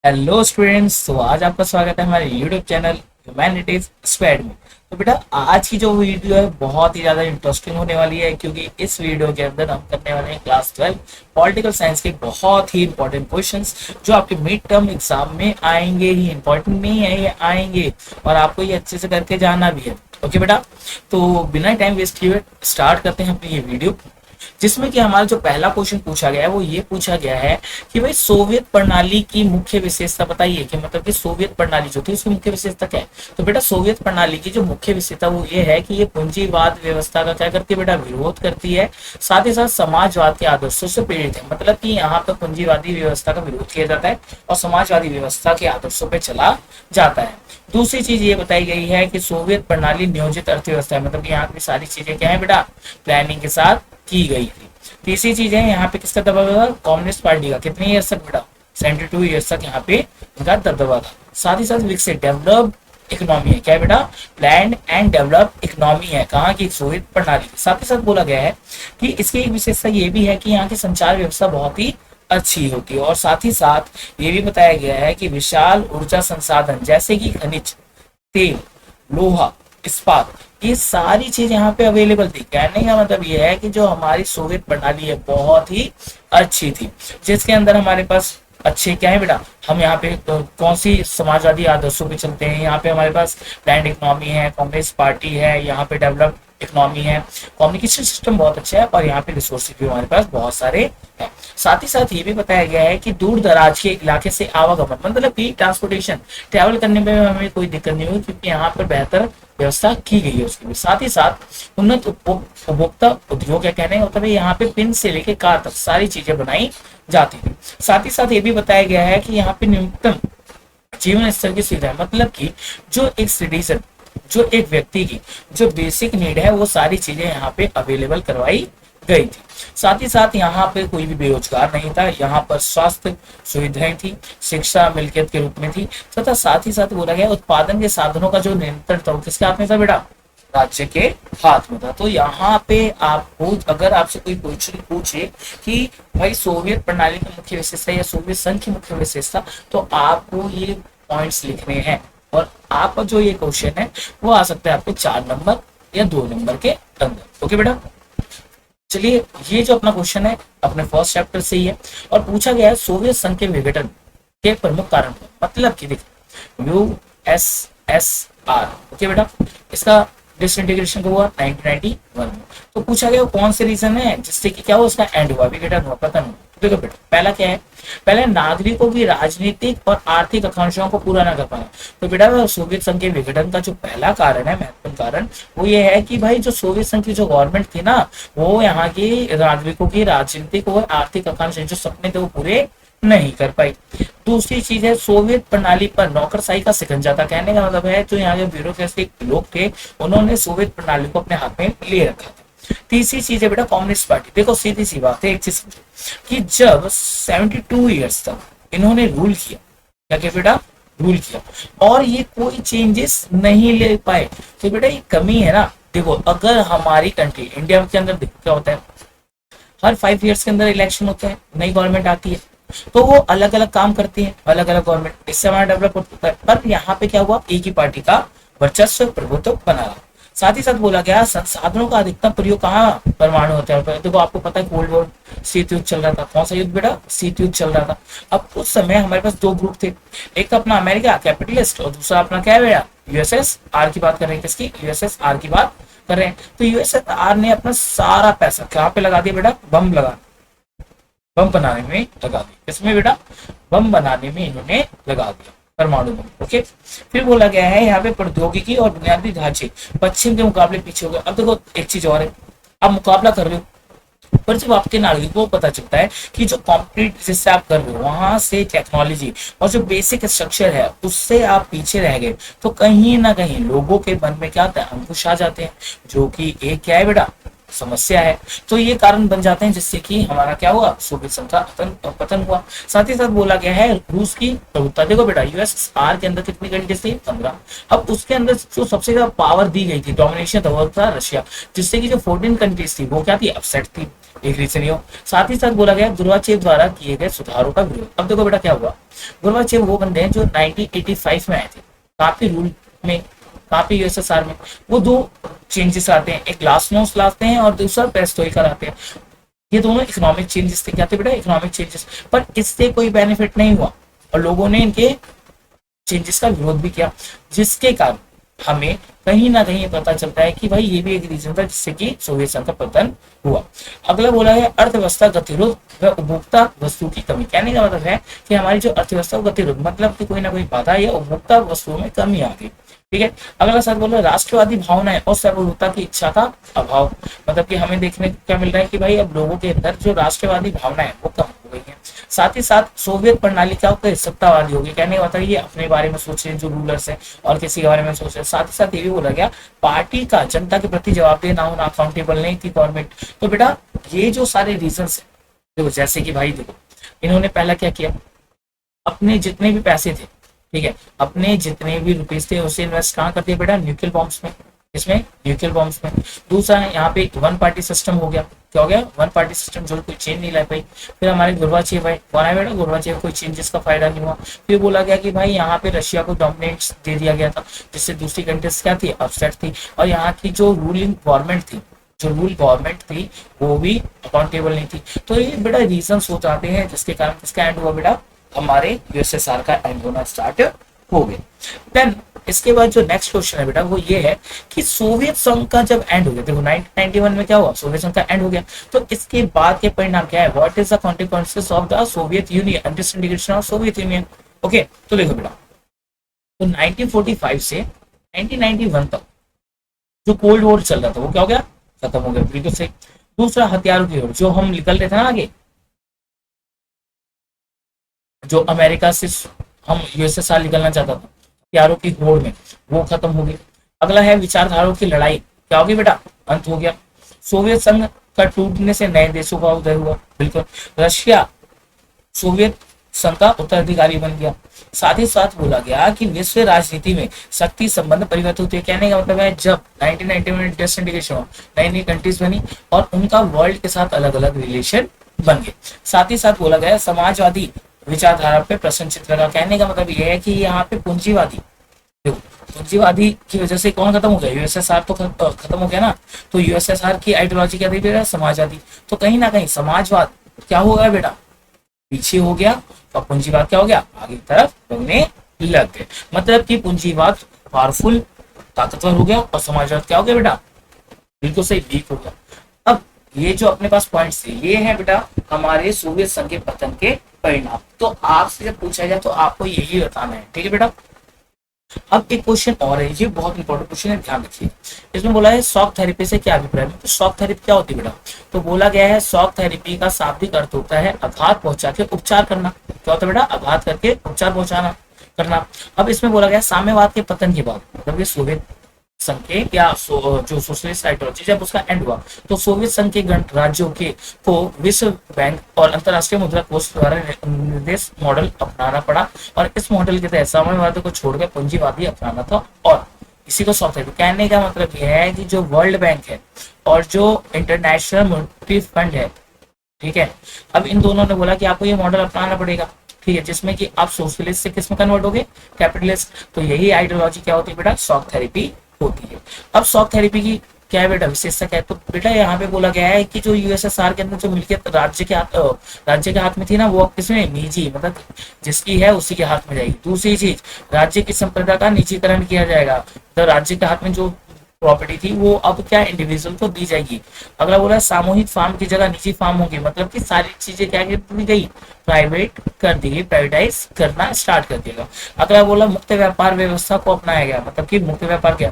Hello students. तो आज आपका स्वागत है हमारे यूट्यूब चैनल ह्यूमैनिटीज स्क्वाड में। तो बेटा, आज की जो वीडियो है बहुत ही ज़्यादा इंटरेस्टिंग होने वाली है, क्योंकि इस वीडियो के अंदर हम करने वाले हैं क्लास 12 पॉलिटिकल साइंस के बहुत ही इंपॉर्टेंट क्वेश्चंस जो आपके मिड टर्म एग्जाम में आएंगे ही। इंपॉर्टेंट नहीं है, ये आएंगे और आपको ये अच्छे से करके जाना भी है। ओके बेटा, तो बिना टाइम वेस्ट किए स्टार्ट करते हैं अपनी ये वीडियो, जिसमें कि हमारा जो पहला क्वेश्चन पूछा गया है वो ये पूछा गया है कि भाई सोवियत प्रणाली की मुख्य विशेषता बताइए, कि मतलब कि सोवियत प्रणाली जो थी उसकी मुख्य विशेषता क्या है। तो बेटा, सोवियत प्रणाली की जो मुख्य विशेषता वो ये है कि ये पूंजीवाद व्यवस्था का क्या करती है बेटा, विरोध करती है। साथ ही साथ समाजवाद के आदर्शों से प्रेरित है, मतलब कि यहाँ पर पूंजीवादी व्यवस्था का विरोध किया जाता है और समाजवादी व्यवस्था के आदर्शों पर चला जाता है। दूसरी चीज ये बताई गई है कि सोवियत प्रणाली नियोजित अर्थव्यवस्था है, मतलब कि यहाँ की सारी चीजें क्या है बेटा, प्लानिंग के साथ की गई थी। तीसरी चीज है यहाँ पे किसका दबदबा, कम्युनिस्ट पार्टी का। कितने ईयर्स तक बेटा, 72 ईयर्स तक यहाँ पे इनका दबदबा था। साथ ही साथ विकसित डेवलप्ड इकोनॉमी है, क्या है बेटा, प्लान एंड डेवलप्ड इकोनॉमी है, कहाँ की, सोवियत प्रणाली की। साथ ही साथ बोला गया है कि इसकी एक विशेषता ये भी है कि यहाँ की संचार व्यवस्था बहुत ही अच्छी होती है। और साथ ही साथ ये भी बताया गया है कि विशाल ऊर्जा संसाधन जैसे कि खनिज तेल, लोहा, इस्पात, ये सारी चीज यहाँ पे अवेलेबल थी। कहने का मतलब ये है कि जो हमारी सोवियत प्रणाली है बहुत ही अच्छी थी, जिसके अंदर हमारे पास अच्छे क्या है बेटा, हम यहाँ पे कौन सी समाजवादी आदर्शों पे चलते हैं। यहाँ पे हमारे पास प्लान्ड इकोनॉमी है, कम्युनिस्ट पार्टी है, यहाँ पे डेवलप इकोनॉमी है, कम्युनिकेशन सिस्टम बहुत अच्छा है और यहाँ पे रिसोर्सेज भी हमारे पास बहुत सारे हैं। साथ ही साथ ये भी बताया गया है कि दूर दराज के इलाके से आवागमन, मतलब कि ट्रांसपोर्टेशन, ट्रैवल करने में हमें कोई दिक्कत नहीं हुई, क्योंकि यहाँ पर बेहतर व्यवस्था की गई है उसके लिए। साथ ही साथ उन्नत उपभोक्ता उद्योग है, कहने का मतलब यहाँ पे पिन से लेके कार तक सारी चीजें बनाई जाती थी। साथ ही साथ ये भी बताया गया है कि यहाँ पे न्यूनतम जीवन स्तर की सुविधा, मतलब कि जो एक सिटीजन, जो एक व्यक्ति की जो बेसिक नीड है वो सारी चीजें यहाँ पे अवेलेबल करवाई गई थी। साथ ही साथ यहाँ पे कोई भी बेरोजगार नहीं था, यहाँ पर स्वास्थ्य सुविधाएं थी, शिक्षा मिल्कियत के रूप में थी, तथा साथ ही साथ बोला गया उत्पादन के साधनों का जो नियंत्रण था वो किसके हाथ में था बेटा, राज्य के हाथ में था। तो यहाँ पे आपको अगर आपसे कोई क्वेश्चन पूछे कि भाई सोवियत प्रणाली की मुख्य विशेषता या सोवियत संघ की मुख्य विशेषता, तो आपको ये पॉइंट्स लिखने हैं। और आपका जो ये क्वेश्चन है वो आ सकता है आपको 4 नंबर या 2 नंबर के अंदर। ओके बेटा, चलिए ये जो अपना क्वेश्चन है अपने फर्स्ट चैप्टर से ही है और पूछा गया है सोवियत संघ के विघटन के प्रमुख कारण, मतलब कि देखिए यूएसएसआर। ओके बेटा, इसका डिसइंटीग्रेशन कब हुआ, 1991 में। तो पूछा गया कौन से रीजन है जिससे कि क्या हुआ, उसका एंड हुआ, विघटन हुआ, पतन हुआ। देखो बेटा, पहला क्या है, पहले नागरिकों की राजनीतिक और आर्थिक आकांक्षाओं को पूरा न कर पाए। तो बेटा, सोवियत संघ के विघटन का जो पहला कारण है, महत्वपूर्ण कारण, वो ये है कि भाई जो सोवियत संघ की जो गवर्नमेंट थी ना, वो यहाँ की नागरिकों की राजनीतिक और आर्थिक आकांक्षाएं, जो सपने थे, वो पूरे नहीं कर पाई। दूसरी चीज है, सोवियत प्रणाली पर नौकरशाही का शिकंजा था। कहने का मतलब है जो यहाँ के ब्यूरोक्रेसी लोग थे उन्होंने सोवियत प्रणाली को अपने हाथ में ले रखा था। तीसरी चीज है बेटा कम्युनिस्ट पार्टी। देखो सीधी सी बात है, एक चीज कि जब 72 ईयर्स तक इन्होंने रूल किया, क्या क्या बेटा, रूल किया, और ये कोई चेंजेस नहीं ले पाए, तो बेटा ये कमी है ना। देखो अगर हमारी कंट्री इंडिया के अंदर क्या होता है, हर 5 ईयर्स के अंदर इलेक्शन होते हैं, नई गवर्नमेंट आती है, तो वो अलग अलग काम करती है, अलग अलग गवर्नमेंट, इससे हमारा डेवलप होता है। पर यहाँ पे क्या हुआ, एक ही पार्टी का वर्चस्व प्रभुत्व बना रहा। साथ ही साथ बोला गया संसाधनों का अधिकतम प्रयोग कहाँ, परमाणु होता है। देखो आपको पता है कोल्ड वॉर, शीत युद्ध चल रहा था। कौन सा युद्ध बेटा, शीत युद्ध चल रहा था। अब उस समय हमारे पास 2 ग्रुप थे, एक तो अपना अमेरिका कैपिटलिस्ट और दूसरा अपना क्या है बेटा, यूएसएसआर की बात कर रहे हैं। किसकी, यूएसएसआर की बात कर रहे हैं। तो यूएसएसआर ने अपना सारा पैसा कहाँ पे लगा दिया बेटा, बम बनाने में लगा दिया। इसमें बेटा बम बनाने में इन्होंने लगा दिया, परमाणु बम। ओके, फिर बोला गया है यहाँ पे प्रौद्योगिकी और बुनियादी ढांचे पश्चिम के मुकाबले पीछे हो गए। अब देखो एक चीज और है, आप मुकाबला कर रहे हो, पर जब आपके नागरिकों को पता चलता है कि जो कॉम्पिटिट जिससे आप कर रहे हो वहां से टेक्नोलॉजी और जो बेसिक स्ट्रक्चर है उससे आप पीछे रह गए, तो कहीं ना कहीं लोगों के मन में क्या आता है, अंकुश आ जाते हैं, जो कि एक क्या है बेटा, समस्या है। तो ये कारण बन जाते हैं जिससे कि हमारा क्या हुआ, सोवियत संघ का पतन हुआ। साथ ही साथ बोला गया है रूस की प्रभुत्ता। देखो बेटा, यूएसएसआर के अंदर कितनी कंट्रीज थी, 15। अब उसके अंदर जो सबसे ज्यादा पावर दी गई थी, डोमिनेशन था, वो था रशिया, जिससे कि जो 14 कंट्रीज थी वो क्या थी, अपसेट थी। एक रीजन ये हो। साथ ही साथ बोला गया गुर्बाचेव द्वारा किए गए सुधारों का विरोध। अब देखो बेटा क्या हुआ, गुर्बाचेव वो बंदे हैं जो 1985 में आए थे, काफी रूल में, काफी यूएसएसआर में। वो दो चेंजेस आते हैं, एक ग्लासनोस्ट लाते हैं और दूसरा पेरेस्ट्रोइका लाते हैं। ये दोनों इकोनॉमिक चेंजेस थे। क्या थे बेटा? Economic changes. पर इससे कोई बेनिफिट नहीं हुआ और लोगों ने इनके चेंजेस का विरोध भी किया, जिसके कारण हमें कहीं ना कहीं पता चलता है कि भाई ये भी एक रीजन था जिससे कि सोवियत संघ का पतन हुआ। अगला बोला है अर्थव्यवस्था गतिरोध व उपभोक्ता वस्तु की कमी। कहने का मतलब है कि हमारी जो अर्थव्यवस्था गतिरोध मतलब कि कोई ना कोई बाधा या उपभोक्ता वस्तुओं में कमी आ गई। ठीक है। अगला सर बोलो राष्ट्रवादी भावनाएं और सार्वभौमता की इच्छा का अभाव। मतलब कि हमें देखने को क्या मिल रहा है कि भाई अब लोगों के अंदर जो राष्ट्रवादी भावना है वो कम हो गई है। साथ ही साथ सोवियत प्रणाली क्या होकर सत्तावादी होगी। कहने का मतलब ये अपने बारे में सोच रहे हैं जो रूलर्स है और किसी के बारे में सोच रहे हैं। साथ ही साथ ये भी बोला गया पार्टी का जनता के प्रति जवाबदेह ना होना, अकाउंटेबल नहीं थी गवर्नमेंट। तो बेटा ये जो सारे रीजन है, देखो जैसे कि भाई देखो इन्होंने पहला क्या किया, अपने जितने भी पैसे थे, ठीक है, अपने जितने भी रुपीज थे उसे इन्वेस्ट कहाँ कर दिया बेटा? न्यूक्लियर बॉम्ब्स में। इसमें न्यूक्लियर बॉम्ब्स में। दूसरा है यहाँ पे वन पार्टी सिस्टम हो गया। क्या हो गया? वन पार्टी सिस्टम, जो कोई चेंज नहीं ला पाई। फिर हमारे गुर्बाचेव है, कौन है बेटा? गुर्बाचेव। कोई चेंजेस का फायदा नहीं हुआ। फिर बोला गया कि भाई यहाँ पे रशिया को डोमिनेट दे दिया गया था, जिससे दूसरी कंट्रीज क्या थी? अपसेट थी। और यहाँ की जो रूलिंग गवर्नमेंट थी, जो रूल गवर्नमेंट थी वो भी अकाउंटेबल नहीं थी। तो ये बेटा रीजन हो जाते हैं जिसके कारण किसका एंड हुआ बेटा? हमारे यूएसएसआर का एंड होना स्टार्ट हो गया। देन इसके बाद जो नेक्स्ट क्वेश्चन है बेटा वो ये है कि सोवियत संघ का जब एंड हो गया, देखो 1991 में क्या हुआ? सोवियत संघ का एंड हो गया। तो इसके बाद के परिणाम क्या है? What is the consequences of the Soviet union, disintegration of Soviet union. Okay, तो देखो बेटा, तो 1945 से 1991 तक जो कोल्ड वॉर चल रहा था वो क्या हो गया? खत्म हो गया। बिल्कुल सही। दूसरा हथियारों की ओर जो हम निकल रहे थे ना आगे, जो अमेरिका से हम यूएसएसआर निकलना चाहता था हथियारों की होड़ में, वो खत्म हो गई। अगला है विचारधाराओं की लड़ाई। क्या होगी बेटा? अंत हो गया। सोवियत संघ का टूटने से नए देशों का उदय हुआ। बिल्कुल। रशिया सोवियत संघ का उत्तराधिकारी बन गया। साथ ही साथ बोला गया कि विश्व राजनीति में शक्ति संबंध परिवर्तित हुए। कहने का मतलब है जब 1990 में डिसइंटीग्रेशन हुआ, नई नई कंट्रीज बनी और उनका वर्ल्ड के साथ अलग अलग रिलेशन बन गए। साथ ही साथ बोला गया समाजवादी विचारधारा पे प्रसन्नचित लगा। कहने का मतलब यह है कि यहाँ पे पूंजीवादी, देखो पूंजीवादी की वजह से कौन खत्म हो गया? यूएसएसआर तो खत्म हो गया ना। तो यूएसएसआर की आइडियोलॉजी क्या थी बेटा? समाजवादी। तो कहीं ना कहीं समाजवाद क्या हो गया बेटा? पीछे हो गया। तो पूंजीवाद क्या हो गया? आगे की तरफ बढ़ने लग गए। मतलब कि पूंजीवाद पावरफुल, ताकतवर हो गया और समाजवाद क्या हो गया बेटा? बिल्कुल सही, वीक हो गया। अब ये जो अपने पास पॉइंट्स थे ये है बेटा हमारे सोवियत संघ के पतन के परिणाम। तो आपसे जब पूछा जाए तो आपको यही बताना है। ठीक है बेटा। अब एक क्वेश्चन और है, ये बहुत इंपॉर्टेंट क्वेश्चन है, ध्यान रखिए। इसमें बोला है शॉक थेरेपी से क्या अभिप्राय है? तो शॉक थेरेपी क्या होती है बेटा? तो बोला गया है शॉक थेरेपी का शाब्दिक अर्थ होता है आघात पहुंचा के उपचार करना। क्या होता है बेटा? आघात करके उपचार पहुंचाना करना। अब इसमें बोला गया साम्यवाद के पतन के बाद, मतलब ये सोवियत संघ के या जो सोशलिस्ट आइडियोलॉजी जब उसका एंड हुआ तो सोवियत संघ के राज्यों के को विश्व बैंक और अंतरराष्ट्रीय मुद्रा कोष द्वारा निर्देश मॉडल अपनाना पड़ा और इस मॉडल के तहत साम्यवाद को छोड़कर पूंजीवादी अपनाना था। और इसी को सॉफ्ट कहने का मतलब यह है कि जो वर्ल्ड बैंक है और जो इंटरनेशनल मॉनेटरी फंड है, ठीक है, अब इन दोनों ने बोला कि आपको ये मॉडल अपनाना पड़ेगा। ठीक है, जिसमें कि आप सोशलिस्ट से किस में कन्वर्ट हो गए? कैपिटलिस्ट। तो यही आइडियोलॉजी क्या होती है बेटा? शॉक थेरेपी होती है। अब शॉक थेरेपी की क्या है बेटा? विशेषता क्या है? तो बेटा यहाँ पे बोला गया है कि जो यूएसएसआर के अंदर जो मिल्कियत राज्य के हाथ में थी ना, वो किसमें? निजी, मतलब जिसकी है उसी के हाथ में जाएगी। दूसरी चीज, राज्य की संपदा का निजीकरण किया जाएगा। तो राज्य के हाथ में जो प्रॉपर्टी थी वो अब क्या इंडिविजुअल को दी जाएगी। अगला बोला सामूहिक फार्म की जगह निजी फार्म होंगे। मतलब कि सारी चीजें क्या कर दी गई? प्राइवेट कर दी गई, प्राइवेटाइज करना स्टार्ट कर दिया। अगला बोला मुक्त व्यापार व्यवस्था को अपनाया गया। मतलब कि मुक्त व्यापार क्या?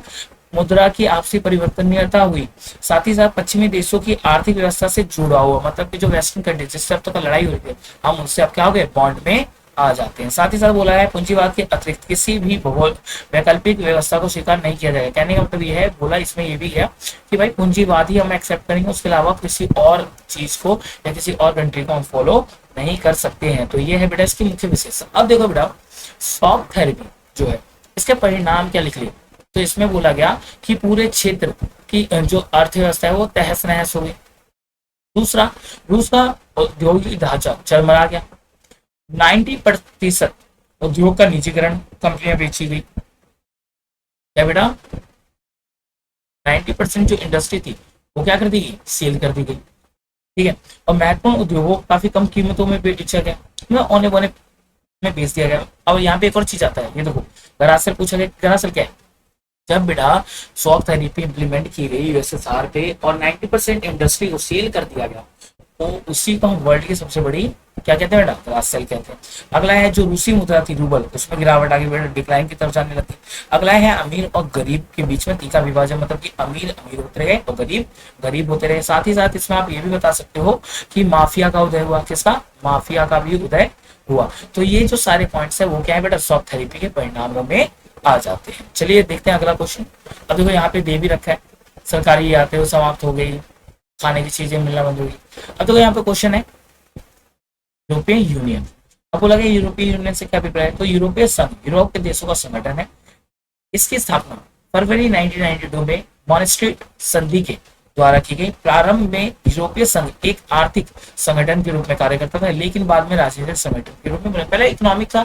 मुद्रा की आपसी परिवर्तनीयता हुई। साथ ही साथ पश्चिमी देशों की आर्थिक व्यवस्था से जुड़ा हुआ, मतलब कि जो वेस्टर्न कंट्री जिससे अब तक लड़ाई हुई थी हम उनसे अब क्या हो गए? बॉन्ड में आ जाते हैं। साथ ही साथ बोला है पूंजीवाद के अतिरिक्त किसी भी भूगोल वैकल्पिक व्यवस्था को स्वीकार नहीं किया जाएगा। कहने का मतलब यह है, बोला इसमें यह भी है कि भाई पूंजीवाद ही हम एक्सेप्ट करेंगे, उसके अलावा किसी और चीज को या किसी और कंट्री को हम फॉलो नहीं कर सकते हैं। तो ये है बेटा इसकी मुख्य विशेषता। अब देखो बेटा शॉक थेरेपी जो है इसके परिणाम क्या लिख लिए? तो इसमें बोला गया कि पूरे क्षेत्र की जो अर्थव्यवस्था है वो तहस नहस हो गई। दूसरा, रूस का औद्योगिक ढांचा चरमरा गया। 90% उद्योग का निजीकरण, कंपनियां बेची गई। क्या बेटा, 90% जो इंडस्ट्री थी वो क्या कर दी गई, सेल कर दी गई। ठीक है। और महत्वपूर्ण उद्योगों को काफी कम कीमतों में बेचा गया, मतलब औने बौने में बेच दिया गया। अब यहाँ पे एक और चीज आता है, ये देखो, दरअसल पूछा गया, दरअसल क्या है, जब बेटा शॉक थेरेपी इंप्लीमेंट की गई यूएसएसआर पे और 90% इंडस्ट्री को सेल कर दिया गया, तो उसी को हम वर्ल्ड की सबसे बड़ी क्या कहते हैं बेटा, ग्रास सेल कहते हैं। अगला है जो रूसी मुद्रा थी रूबल, उसमें गिरावट आ गई बेटा, डिक्लाइन की तरफ जाने लगी। अगला है अमीर और गरीब के बीच में तीखा विभाजन, मतलब कि अमीर अमीर होते रहे और गरीब गरीब होते रहे। साथ ही साथ इसमें आप ये भी बता सकते हो कि माफिया का उदय हुआ, किसका, माफिया का भी उदय हुआ। तो ये जो सारे पॉइंट्स है वो क्या है बेटा, शॉक थेरेपी के परिणामों में आ जाते हैं। चलिए देखते हैं अगला क्वेश्चन। अब देखो यहाँ पे दे भी रखा है, सरकारी यादें वो समाप्त हो गई, खाने की चीजें मिलना बंद हो गई। अब देखो यहाँ पे क्वेश्चन है यूरोपियन यूनियन। अब बोला गया यूरोपियन यूनियन से क्या अभिप्राय है, तो यूरोपीय संघ यूरोप के देशों का संगठन है। इसकी स्थापना फरवरी 1992 में मॉन्स्ट्रीट संधि के द्वारा की गई। प्रारंभ में यूरोपीय संघ एक आर्थिक संगठन के रूप में कार्य करता था, लेकिन बाद में राजनीतिक संगठन के रूप में बना। पहले इकोनॉमिक था,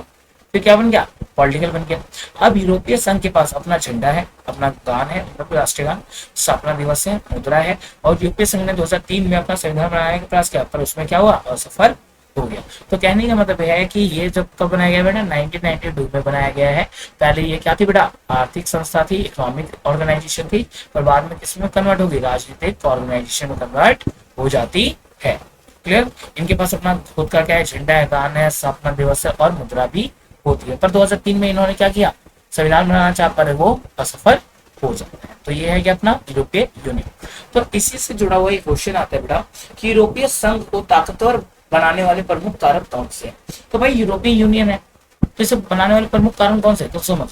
फिर क्या बन गया, पॉलिटिकल बन गया। अब यूरोपीय संघ के पास अपना झंडा है, अपना गान है, राष्ट्रीय गान, स्थापना दिवस है, मुद्रा है। और यूरोपीय संघ ने 2003 में अपना संविधान बनाने का प्रयास किया, पर उसमें क्या हुआ, असफल हो गया। तो कहने का मतलब है कि ये जब कब बनाया गया बेटा, 1992 में बनाया गया है। पहले ये क्या थी बेटा, आर्थिक संस्था थी, इकोनॉमिक ऑर्गेनाइजेशन थी, पर बाद में किसमें कन्वर्ट होगी, राजनीतिक ऑर्गेनाइजेशन में कन्वर्ट हो जाती है। क्लियर। इनके पास अपना खुद का क्या है, झंडा है, गान है, स्थापना दिवस है और मुद्रा भी होती है। पर 2003 में इन्होंने क्या किया, संविधान बनाना चाह पर वो असफल हो जाता है। तो ये है कि अपना यूरोपीय यूनियन। तो इसी से जुड़ा हुआ एक क्वेश्चन आता है बेटा कि यूरोपीय संघ को ताकतवर बनाने वाले प्रमुख कारक कौन से हैं। तो भाई यूरोपीय यूनियन है, तो इसे बनाने वाले प्रमुख कारण कौन से, तो समझ,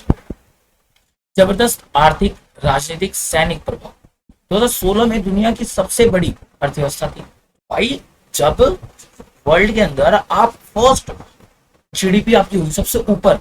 जबरदस्त आर्थिक, राजनीतिक, सैनिक प्रभाव। 2016 में दुनिया की सबसे बड़ी अर्थव्यवस्था थी। भाई जब वर्ल्ड के अंदर आप फर्स्ट जीडीपी आपकी हुई सबसे ऊपर,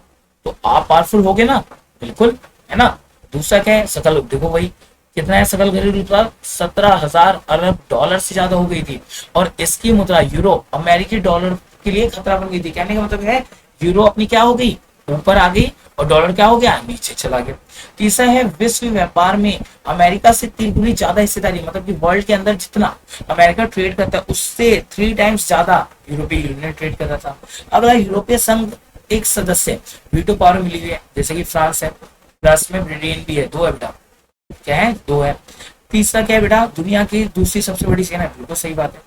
तो आप पावरफुल हो गए ना, बिल्कुल, है ना। दूसरा क्या है, सकल, देखो भाई कितना है सकल घरेलू उत्पाद, 17,000 अरब डॉलर से ज्यादा हो गई थी। और इसकी मुद्रा यूरो अमेरिकी डॉलर के लिए खतरा बन गई थी। कहने का मतलब है यूरो अपनी क्या हो गई, ऊपर आ गई, और डॉलर क्या हो गया, नीचे चला गया। तीसरा है विश्व व्यापार में अमेरिका से 3 गुनी ज्यादा हिस्सेदारी, मतलब कि वर्ल्ड के अंदर जितना अमेरिका ट्रेड करता है उससे 3 टाइम्स ज्यादा यूरोपीय यूनियन ट्रेड करता था। अगला, यूरोपीय संघ एक सदस्य वीटो पावर मिली हुई है, जैसे कि फ्रांस है, प्लस में ब्रिटेन भी है, 2 है बेटा, क्या है, 2 है। तीसरा क्या है बेटा, दुनिया की दूसरी सबसे बड़ी सेना है, बिल्कुल सही बात है।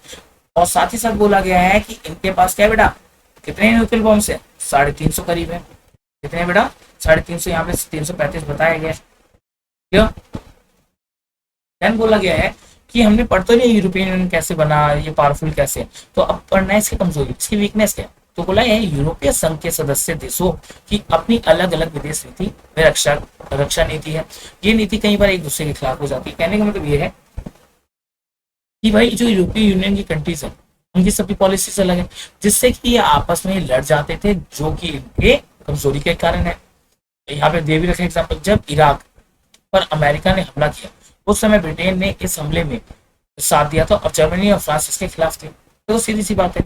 और साथ ही साथ बोला गया है कि इनके पास क्या है बेटा, कितने न्यूक्लियर बॉम्ब्स है, 350 करीब है। कितने बेटा, 350, यहाँ पे 335 बताया गया। क्यों, देन बोला गया है कि हमने पढ़ तो नहीं यूरोपियन यूनियन कैसे बना, ये पावरफुल कैसे है, तो अब पढ़ना है इसकी कमजोरी, इसकी वीकनेस क्या है। तो बोला है यूरोपीय संघ के सदस्य देशों की अपनी अलग अलग विदेश नीति व रक्षा नीति है। ये नीति कई बार एक दूसरे के खिलाफ हो जाती है। कहने का मतलब ये है कि भाई जो यूरोपीय यूनियन की कंट्रीज है उनकी सभी पॉलिसीज अलग है, जिससे कि ये आपस में लड़ जाते थे, जो कि इनके कमजोरी के कारण है। यहाँ पे दे भी रखे एग्जाम्पल, जब इराक पर अमेरिका ने हमला किया उस समय ब्रिटेन ने इस हमले में साथ दिया था और जर्मनी और फ्रांस इसके खिलाफ थे। तो सीधी सी बात है,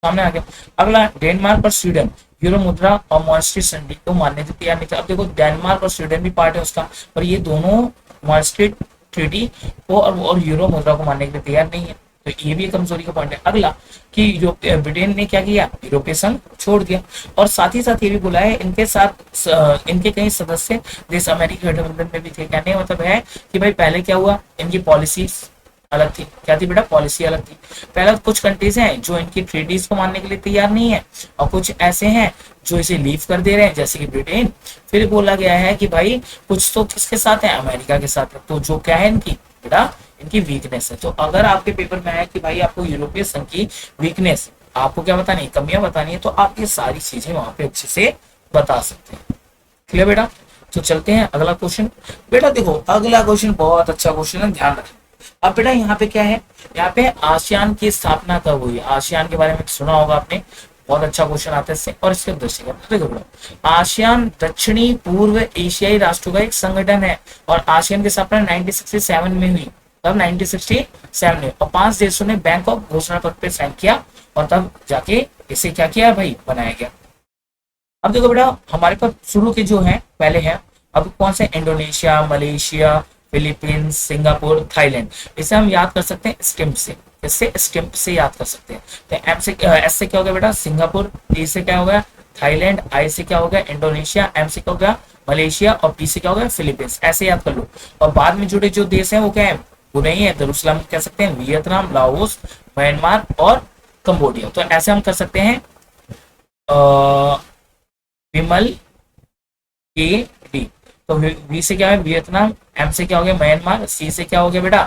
सामने आ गया। अगला, डेनमार्क और स्वीडन यूरो मुद्रा और मॉन्स्ट्री संधि को मानने से तैयार नहीं था। अब देखो डेनमार्क और स्वीडन भी पार्ट है उसका, पर ये दोनों मॉन्स्ट्री ट्रीटी को और यूरो मुद्रा को मानने के लिए तैयार नहीं है। तो ये भी एक कमजोरी का पॉइंट है। अगला कि ब्रिटेन ने क्या किया, यूरोपीय संघ छोड़ दिया। और साथ ही साथ ये भी बोला है इनके साथ इनके कई सदस्य देश अमेरिकी गठबंधन में भी थे। कहने का मतलब है कि भाई पहले क्या हुआ, इनकी पॉलिसी अलग थी। क्या थी बेटा, पॉलिसी अलग थी। पहले कुछ कंट्रीज हैं जो इनकी ट्रीटीज को मानने के लिए तैयार नहीं है, और कुछ ऐसे हैं जो इसे लीव कर दे रहे हैं, जैसे कि ब्रिटेन। फिर बोला गया है कि भाई कुछ तो किसके साथ है, अमेरिका के साथ है। तो जो क्या है इनकी बेटा, इनकी वीकनेस है। तो अगर आपके पेपर में आया कि भाई आपको यूरोपीय संघ की वीकनेस, आपको क्या बतानी है, कमियां बतानी है, तो आप ये सारी चीजें वहां पे अच्छे से बता सकते हैं। क्लियर बेटा। तो चलते हैं अगला क्वेश्चन। बेटा देखो अगला क्वेश्चन बहुत अच्छा क्वेश्चन है, ध्यान रखें। अब बेटा यहाँ पे क्या है, यहाँ पे आसियान की स्थापना कब हुई। आसियान के बारे में सुना होगा आपने, बहुत अच्छा क्वेश्चन आता है इससे। और इसके दृष्टिगत देखो बेटा, आसियान दक्षिणी पूर्व एशियाई राष्ट्रों का एक संगठन है और आसियान की स्थापना 1967 में हुई। तब 1967 में, और 5 देशों ने बैंकॉक घोषणा पत्र पे साइन किया और तब जाके इसे क्या किया भाई, बनाया गया। अब देखो बेटा हमारे पास शुरू के जो है पहले है, अब कौन से, Indonesia, Malaysia, Philippines, Singapore, Thailand. इसे हम याद कर सकते हैं स्टिम्प से, इससे स्टिम्प से याद कर सकते हैं। तो एम से, एस से क्या हो गया बेटा सिंगापुर, टी से क्या हो गया थाईलैंड, आई से क्या हो गया इंडोनेशिया, एम से क्या हो गया मलेशिया, और पी से क्या हो गया फिलीपींस। ऐसे याद कर लो। और बाद में जुड़े जो देश हैं वो क्या है, वो नहीं है दरुसलाम कह सकते हैं, वियतनाम, लाओस, म्यांमार और कंबोडिया। तो ऐसे हम कर सकते हैं विमल के डी। तो वी से क्या है वियतनाम, एम से क्या हो गया म्यांमार, सी से क्या हो गया बेटा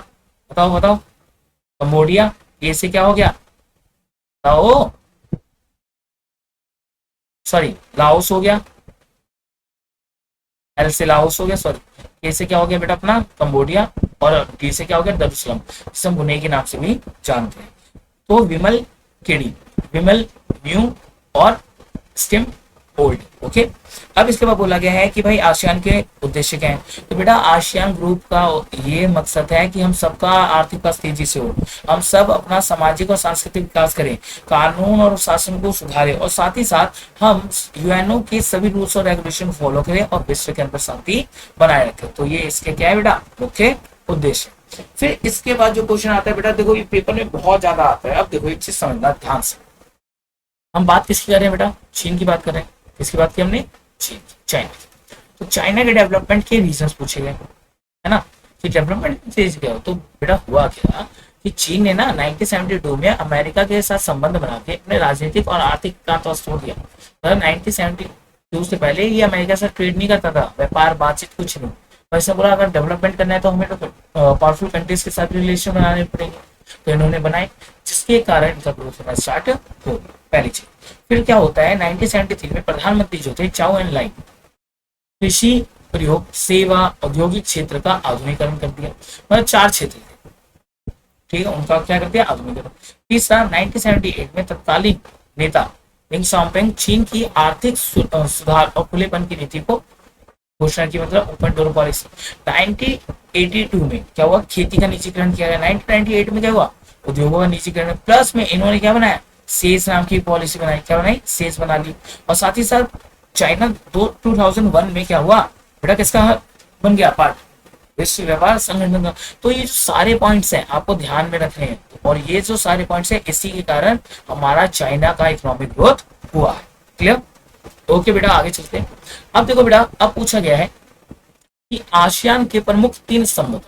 बताओ बताओ कंबोडिया, ए से क्या हो गया बताओ, सॉरी लाओस हो गया, एल से लाओस हो गया, सॉरी ए से क्या हो गया बेटा अपना कंबोडिया, और डी से क्या हो गया दरुसलाम, जिसे हम बुने के नाम से भी जानते हैं। तो विमल केडी, विमल न्यू और स्टिम ओल्ड। ओके, अब इसके बाद बोला गया है कि भाई आसियान के उद्देश्य क्या है। तो बेटा आसियान ग्रुप का ये मकसद है कि हम सबका आर्थिक विकास तेजी से हो, हम सब अपना सामाजिक और सांस्कृतिक विकास करें, कानून और शासन को सुधारें, और साथ ही साथ हम यूएनओ के सभी रूल्स और रेगुलेशन फॉलो करें और विश्व के अंदर शांति बनाए रखें। तो ये इसके क्या है बेटा मुख्य उद्देश्य। फिर इसके बाद जो क्वेश्चन आता है बेटा, देखो ये पेपर में बहुत ज्यादा आता है। अब देखो एक चीज समझना ध्यान से, हम बात किसकी कर रहे हैं बेटा, चीन की बात कर रहे हैं। किसकी बात की हमने, चीन, चाइना। तो चाइना के डेवलपमेंट के रीजंस पूछे गए है ना, कि डेवलपमेंट तेज गया। तो बेटा हुआ क्या कि चीन ने ना 1972 में अमेरिका के साथ संबंध बना के अपने राजनीतिक और आर्थिक विकास तोड़ दिया। मतलब 1972 से पहले ये अमेरिका से ट्रेड नहीं करता था, व्यापार बातचीत कुछ नहीं। वैसे बोला अगर डेवलपमेंट करना है तो हमें तो पावरफुल कंट्रीज के साथ रिलेशन बनाने पड़ेंगे, तो इन्होंने बनाए, जिसके कारण इनका ग्रोथ होना स्टार्ट हो, पहली चीज। फिर क्या होता है 1973 में प्रधानमंत्री जो थे चाओ एन लाई, कृषि, प्रयोग, सेवा, औद्योगिक क्षेत्र का आधुनिकीकरण कर दिया। मतलब 4 क्षेत्र थे, ठीक है, उनका क्या कर दिया आधुनिकीकरण। तीसरा 1978 में तत्कालीन नेता लिंग शाओपिंग चीन की आर्थिक सुधार और खुलेपन की नीति को घोषणा की, मतलब ओपन डोर पॉलिसी। 1982 में क्या हुआ, खेती का निजीकरण किया गया। 1998 में क्या हुआ, उद्योगों का निजीकरण, प्लस में इन्होंने क्या बनाया, सेज नाम की पॉलिसी बनाई। क्या बनाई, सेज बना ली। और साथ ही साथ चाइना 2001 में क्या हुआ बेटा, किसका बन गया पार्ट, विश्व व्यापार संगठन का। तो ये जो सारे पॉइंट्स हैं आपको ध्यान में रखने हैं, और ये जो सारे पॉइंट्स हैं इसी के कारण हमारा चाइना का इकोनॉमिक ग्रोथ हुआ है। क्लियर, ओके बेटा आगे चलते हैं। अब देखो बेटा, अब पूछा गया है कि आसियान के प्रमुख 3 स्तंभ।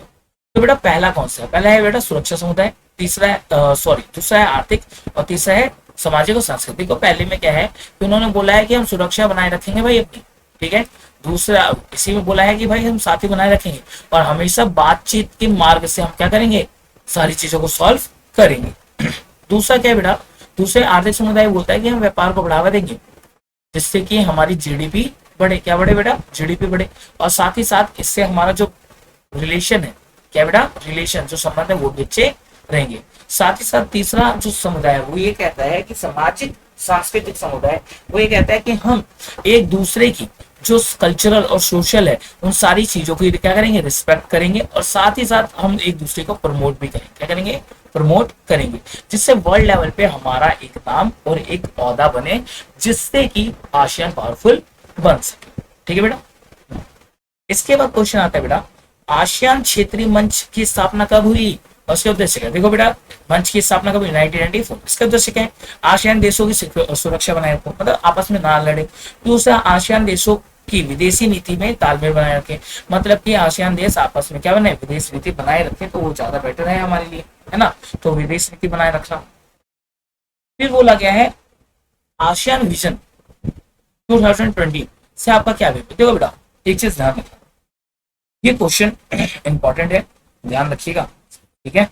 तो बेटा पहला कौन सा है, पहला है बेटा सुरक्षा समुदाय, तीसरा है दूसरा है आर्थिक, और तीसरा है सामाजिक और सांस्कृतिक। को पहले में क्या है कि उन्होंने बोला है कि हम सुरक्षा बनाए रखेंगे भाई अपनी, ठीक है। दूसरा इसी में बोला है कि भाई हम साथी बनाए रखेंगे और हमेशा बातचीत के मार्ग से हम क्या करेंगे, सारी चीजों को सॉल्व करेंगे। दूसरा क्या है बेटा, दूसरे आर्थिक समुदाय बोलता है कि हम व्यापार को बढ़ावा देंगे जिससे कि हमारी जीडीपी बढ़े। क्या बढ़े बेटा, जीडीपी बढ़े। और साथ ही साथ इससे हमारा जो रिलेशन है, क्या बेटा रिलेशन जो संबंध है वो भी अच्छे रहेंगे। साथ ही साथ तीसरा जो समुदाय है वो ये कहता है कि सामाजिक सांस्कृतिक समुदाय वो ये कहता है कि हम एक दूसरे की जो कल्चरल और सोशल है उन सारी चीजों की क्या करेंगे, रिस्पेक्ट करेंगे, और साथ ही साथ हम एक दूसरे को प्रमोट भी करेंगे। क्या करेंगे, प्रमोट करेंगे, जिससे वर्ल्ड लेवल पे हमारा एक नाम और एक ओहदा बने, जिससे कि आसियान पावरफुल बन सके। ठीक है बेटा। इसके बाद क्वेश्चन आता है बेटा, आसियान क्षेत्रीय मंच की स्थापना कब हुई और उसके उद्देश्य क्या है। देखो बेटा, मंच की स्थापना कब हुई, 1994। इसका उद्देश्य क्या है, आसियान देशों की सुरक्षा बनाए रखो, मतलब आपस में ना लड़े। दूसरा, आसियान देशों की विदेशी नीति में तालमेल बनाए रखे, मतलब कि आसियान देश आपस में क्या बने, विदेश नीति बनाए रखे, तो वो ज्यादा बेटर है हमारे लिए, है ना। तो विदेश नीति बनाए रखना। फिर बोला गया है आसियान विजन 2020 से आपका क्या अभिप्राय। देखो बेटा, एक चीज ध्यान रखना, ये क्वेश्चन इंपॉर्टेंट है, ध्यान रखिएगा, ठीक है,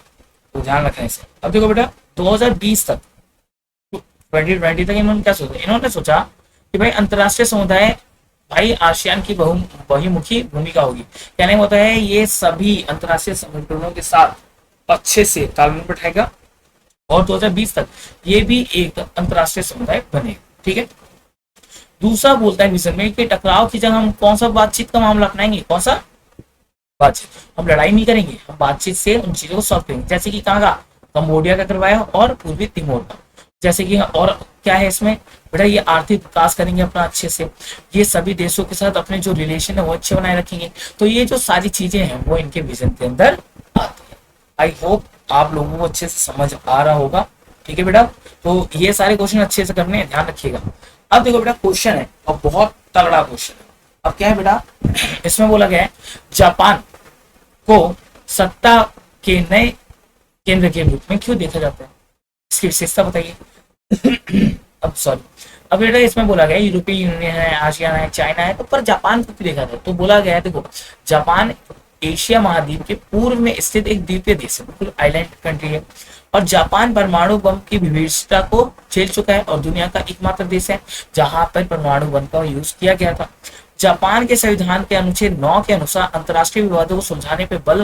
तो ध्यान रखना इसे। अब देखो बेटा, 2020 तक 2020 तक इन्होंने क्या सोचा, इन्होंने सोचा कि भाई अंतरराष्ट्रीय समुदाय भाई आसियान की बहुमुखी भूमिका होगी। कहने होता है ये सभी अंतरराष्ट्रीय संगठनों के साथ अच्छे से तालमेल बैठाएगा और 2020 तक ये भी एक अंतरराष्ट्रीय समुदाय बनेगा। ठीक है। दूसरा बोलता है विजन में कि टकराव की जगह हम कौन सा बातचीत का मामला अपनाएंगे, कौन सा बातचीत। हम लड़ाई नहीं करेंगे, हम बातचीत से उन चीजों को सॉल्व करेंगे। जैसे कि कहाँ का, कंबोडिया का करवाया और पूर्वी तिमोर का। जैसे कि और क्या है इसमें बेटा, ये आर्थिक विकास करेंगे अपना अच्छे से, ये सभी देशों के साथ अपने जो रिलेशन है वो अच्छे बनाए रखेंगे। तो ये जो सारी चीजें हैं वो इनके विजन के अंदर आती है। आई होप आप लोगों को अच्छे से समझ आ रहा होगा। ठीक है बेटा, तो ये सारे क्वेश्चन अच्छे से करने हैं, ध्यान रखिएगा। अब देखो बेटा क्वेश्चन है और बहुत तगड़ा क्वेश्चन है। अब क्या है बेटा, इसमें बोला गया है जापान को सत्ता के नए केंद्र के रूप में क्यों देखा जाता है, इसकी विशेषता बताइए। अब सॉरी, अब बेटा इसमें बोला गया यूरोपीय यूनियन है, आसियान है, चाइना है, तो पर जापान को क्यों देखा था, तो बोला गया है देखो जापान एशिया महाद्वीप के पूर्व में स्थित एक द्वीपीय देश है, बिल्कुल आइलैंड कंट्री है। और जापान परमाणु बम की विविधता को झेल चुका है और दुनिया का एकमात्र देश है जहां पर परमाणु बम का यूज किया गया था। जापान के संविधान के अनुच्छेद 9 के अनुसार अंतर्राष्ट्रीय विवादों को सुलझाने पे बल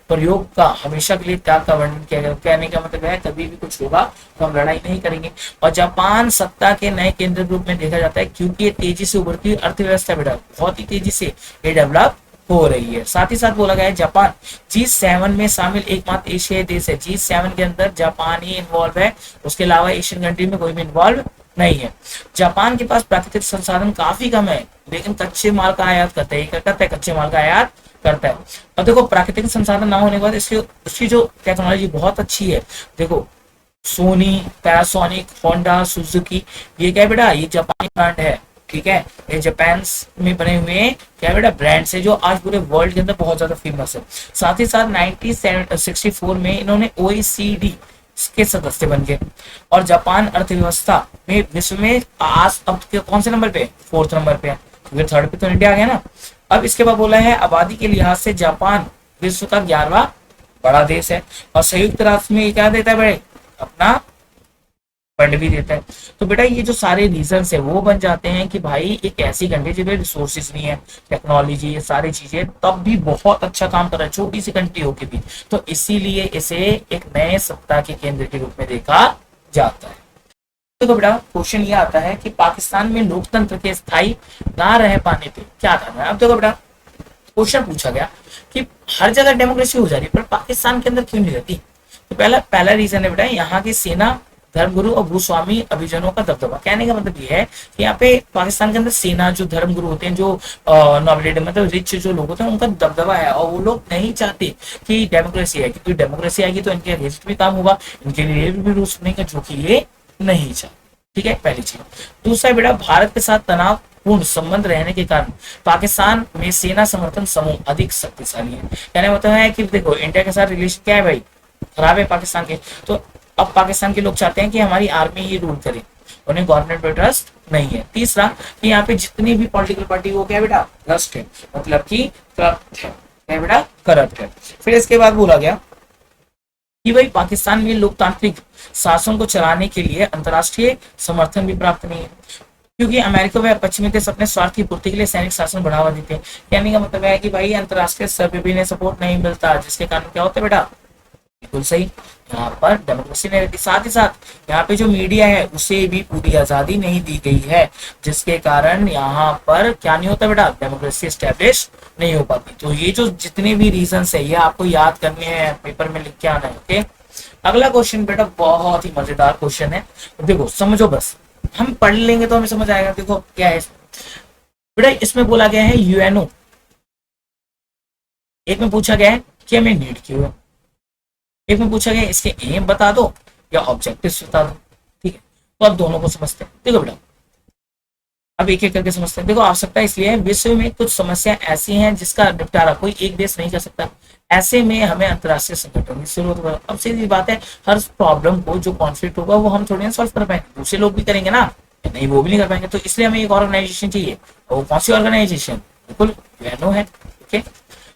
प्रयोग का हमेशा के लिए त्याग का वर्णन किया गया। कहने का मतलब है कभी भी कुछ होगा तो हम लड़ाई नहीं करेंगे। और जापान सत्ता के नए केंद्र रूप में देखा जाता है क्योंकि ये तेजी से उभरती अर्थव्यवस्था बेटा, बहुत ही तेजी से ये डेवलप हो रही है। साथ ही साथ बोला गया है जापान G7 में शामिल एकमात्र एशियाई देश है। G7 के अंदर जापान ही इन्वॉल्व है, उसके अलावा एशियन कंट्री में कोई भी इन्वॉल्व नहीं है। जापान के पास प्राकृतिक संसाधन काफी कम है, लेकिन कच्चे माल का आयात करता है, क्या करता है, कच्चे माल का आयात करता है। और देखो प्राकृतिक संसाधन ना होने के बाद उसकी जो टेक्नोलॉजी बहुत अच्छी है। देखो सोनी, पैनासोनिक, होंडा, सुजुकी, ये क्या है बेटा, ये जापानी ब्रांड है। ठीक है, ये जापान में बने हुए क्या बेटा ब्रांड्स है जो आज पूरे वर्ल्ड के अंदर बहुत ज्यादा फेमस है। साथ ही साथ 1964 में इन्होंने OECD के सदस्य बन गए। और जापान अर्थव्यवस्था में विश्व में आज अब कौन से नंबर पे, 4th नंबर पे है, क्योंकि 3rd पे तो इंडिया आ गया ना। अब इसके बाद बोला है आबादी के लिहाज से जापान विश्व का 11वां बड़ा देश है और संयुक्त राष्ट्र में क्या देता है भाई, अपना फंड भी देता है। तो बेटा ये जो सारे रीजंस है वो बन जाते हैं कि भाई एक ऐसी कंट्री जिसमें रिसोर्सेज नहीं है, टेक्नोलॉजी, ये सारी चीजें, तब भी बहुत अच्छा काम कर रहा है, छोटी सी कंट्री होके भी। तो इसीलिए इसे एक नए सत्ता के केंद्र के रूप में देखा जाता है। तो बेटा क्वेश्चन ये आता है कि पाकिस्तान में लोकतंत्र के स्थायी ना रह पाने पे क्या करना है। अब देखो बेटा क्वेश्चन पूछा गया कि हर जगह डेमोक्रेसी हो जा रही है पर पाकिस्तान के अंदर क्यों नहीं रहती। तो पहला रीजन है बेटा यहाँ की सेना, धर्मगुरु और भूस्वामी अभिजनों का दबदबा। कहने का मतलब ये है कि यहाँ पे पाकिस्तान के अंदर सेना, जो धर्मगुरु होते हैं, जो नॉमिनेटेड मतलब रिच जो लोग होते हैं, उनका दबदबा है और वो लोग नहीं चाहते कि डेमोक्रेसी है, क्योंकि डेमोक्रेसी आएगी तो इनके अगेंस्ट भी काम होगा, इनके लिए भी रूल्स बनेंगे जो कि ये नहीं चाहते। ठीक है, पहली चीज। दूसरा बेटा भारत के साथ तनाव पूर्ण संबंध रहने के कारण पाकिस्तान में सेना समर्थन समूह अधिक शक्तिशाली है। कहने मतलब है कि देखो इंडिया के साथ रिलेशन क्या है भाई, खराब है पाकिस्तान के। तो अब पाकिस्तान के लोग चाहते हैं कि हमारी आर्मी ही रूल करे, उन्हें गवर्नमेंट पे ट्रस्ट नहीं है। तीसरा कि यहाँ पे जितनी भी पॉलिटिकल पार्टी वो क्या बेटा ट्रस्ट है, मतलब कि करप्ट है, क्या बेटा करप्ट है। फिर इसके बाद बोला गया कि भाई पाकिस्तान में लोकतांत्रिक शासन को चलाने के लिए अंतर्राष्ट्रीय समर्थन भी प्राप्त नहीं है, क्योंकि अमेरिका व पश्चिमी देश अपने स्वार्थ की पूर्ति के लिए सैनिक शासन बढ़ावा देते हैं। कहने का मतलब है कि भाई अंतर्राष्ट्रीय स्तर पर भी इन्हें सपोर्ट नहीं मिलता, जिसके कारण क्या होता है बेटा, बिल्कुल सही, यहाँ पर डेमोक्रेसी नहीं रहती। साथ ही साथ यहाँ पे जो मीडिया है उसे भी पूरी आजादी नहीं दी गई है, जिसके कारण यहाँ पर क्या नहीं होता बेटा, डेमोक्रेसी स्टैब्लिश नहीं हो पाती। तो ये जो जितने भी रीजंस है ये आपको याद करने हैं, पेपर में लिख के आना है। ओके, अगला क्वेश्चन बेटा बहुत ही मजेदार क्वेश्चन है, देखो समझो, बस हम पढ़ लेंगे तो हमें समझ आएगा। देखो क्या है बेटा, इसमें बोला गया है यूएनओ, एक में पूछा गया है कि हमें नीड क्यों है, एक में पूछा गया इसके एम बता दो या ऑब्जेक्टिव्स बता दो। ठीक है, तो अब दोनों को समझते हैं। देखो बेटा अब एक एक करके समझते हैं। देखो आवश्यकता इसलिए है, विश्व में कुछ समस्या ऐसी हैं जिसका निपटारा कोई एक देश नहीं कर सकता, ऐसे में हमें अंतर्राष्ट्रीय संगठन की जरूरत होगा। अब सीधी बात है, हर प्रॉब्लम को जो कॉन्फ्लिक्ट होगा वो हम थोड़ी ना सॉल्व कर पाएंगे, दूसरे लोग भी करेंगे ना, नहीं वो भी नहीं कर पाएंगे। तो इसलिए हमें एक ऑर्गेनाइजेशन चाहिए, और कौन सी ऑर्गेनाइजेशन, बिल्कुल यूएनओ है। ओके,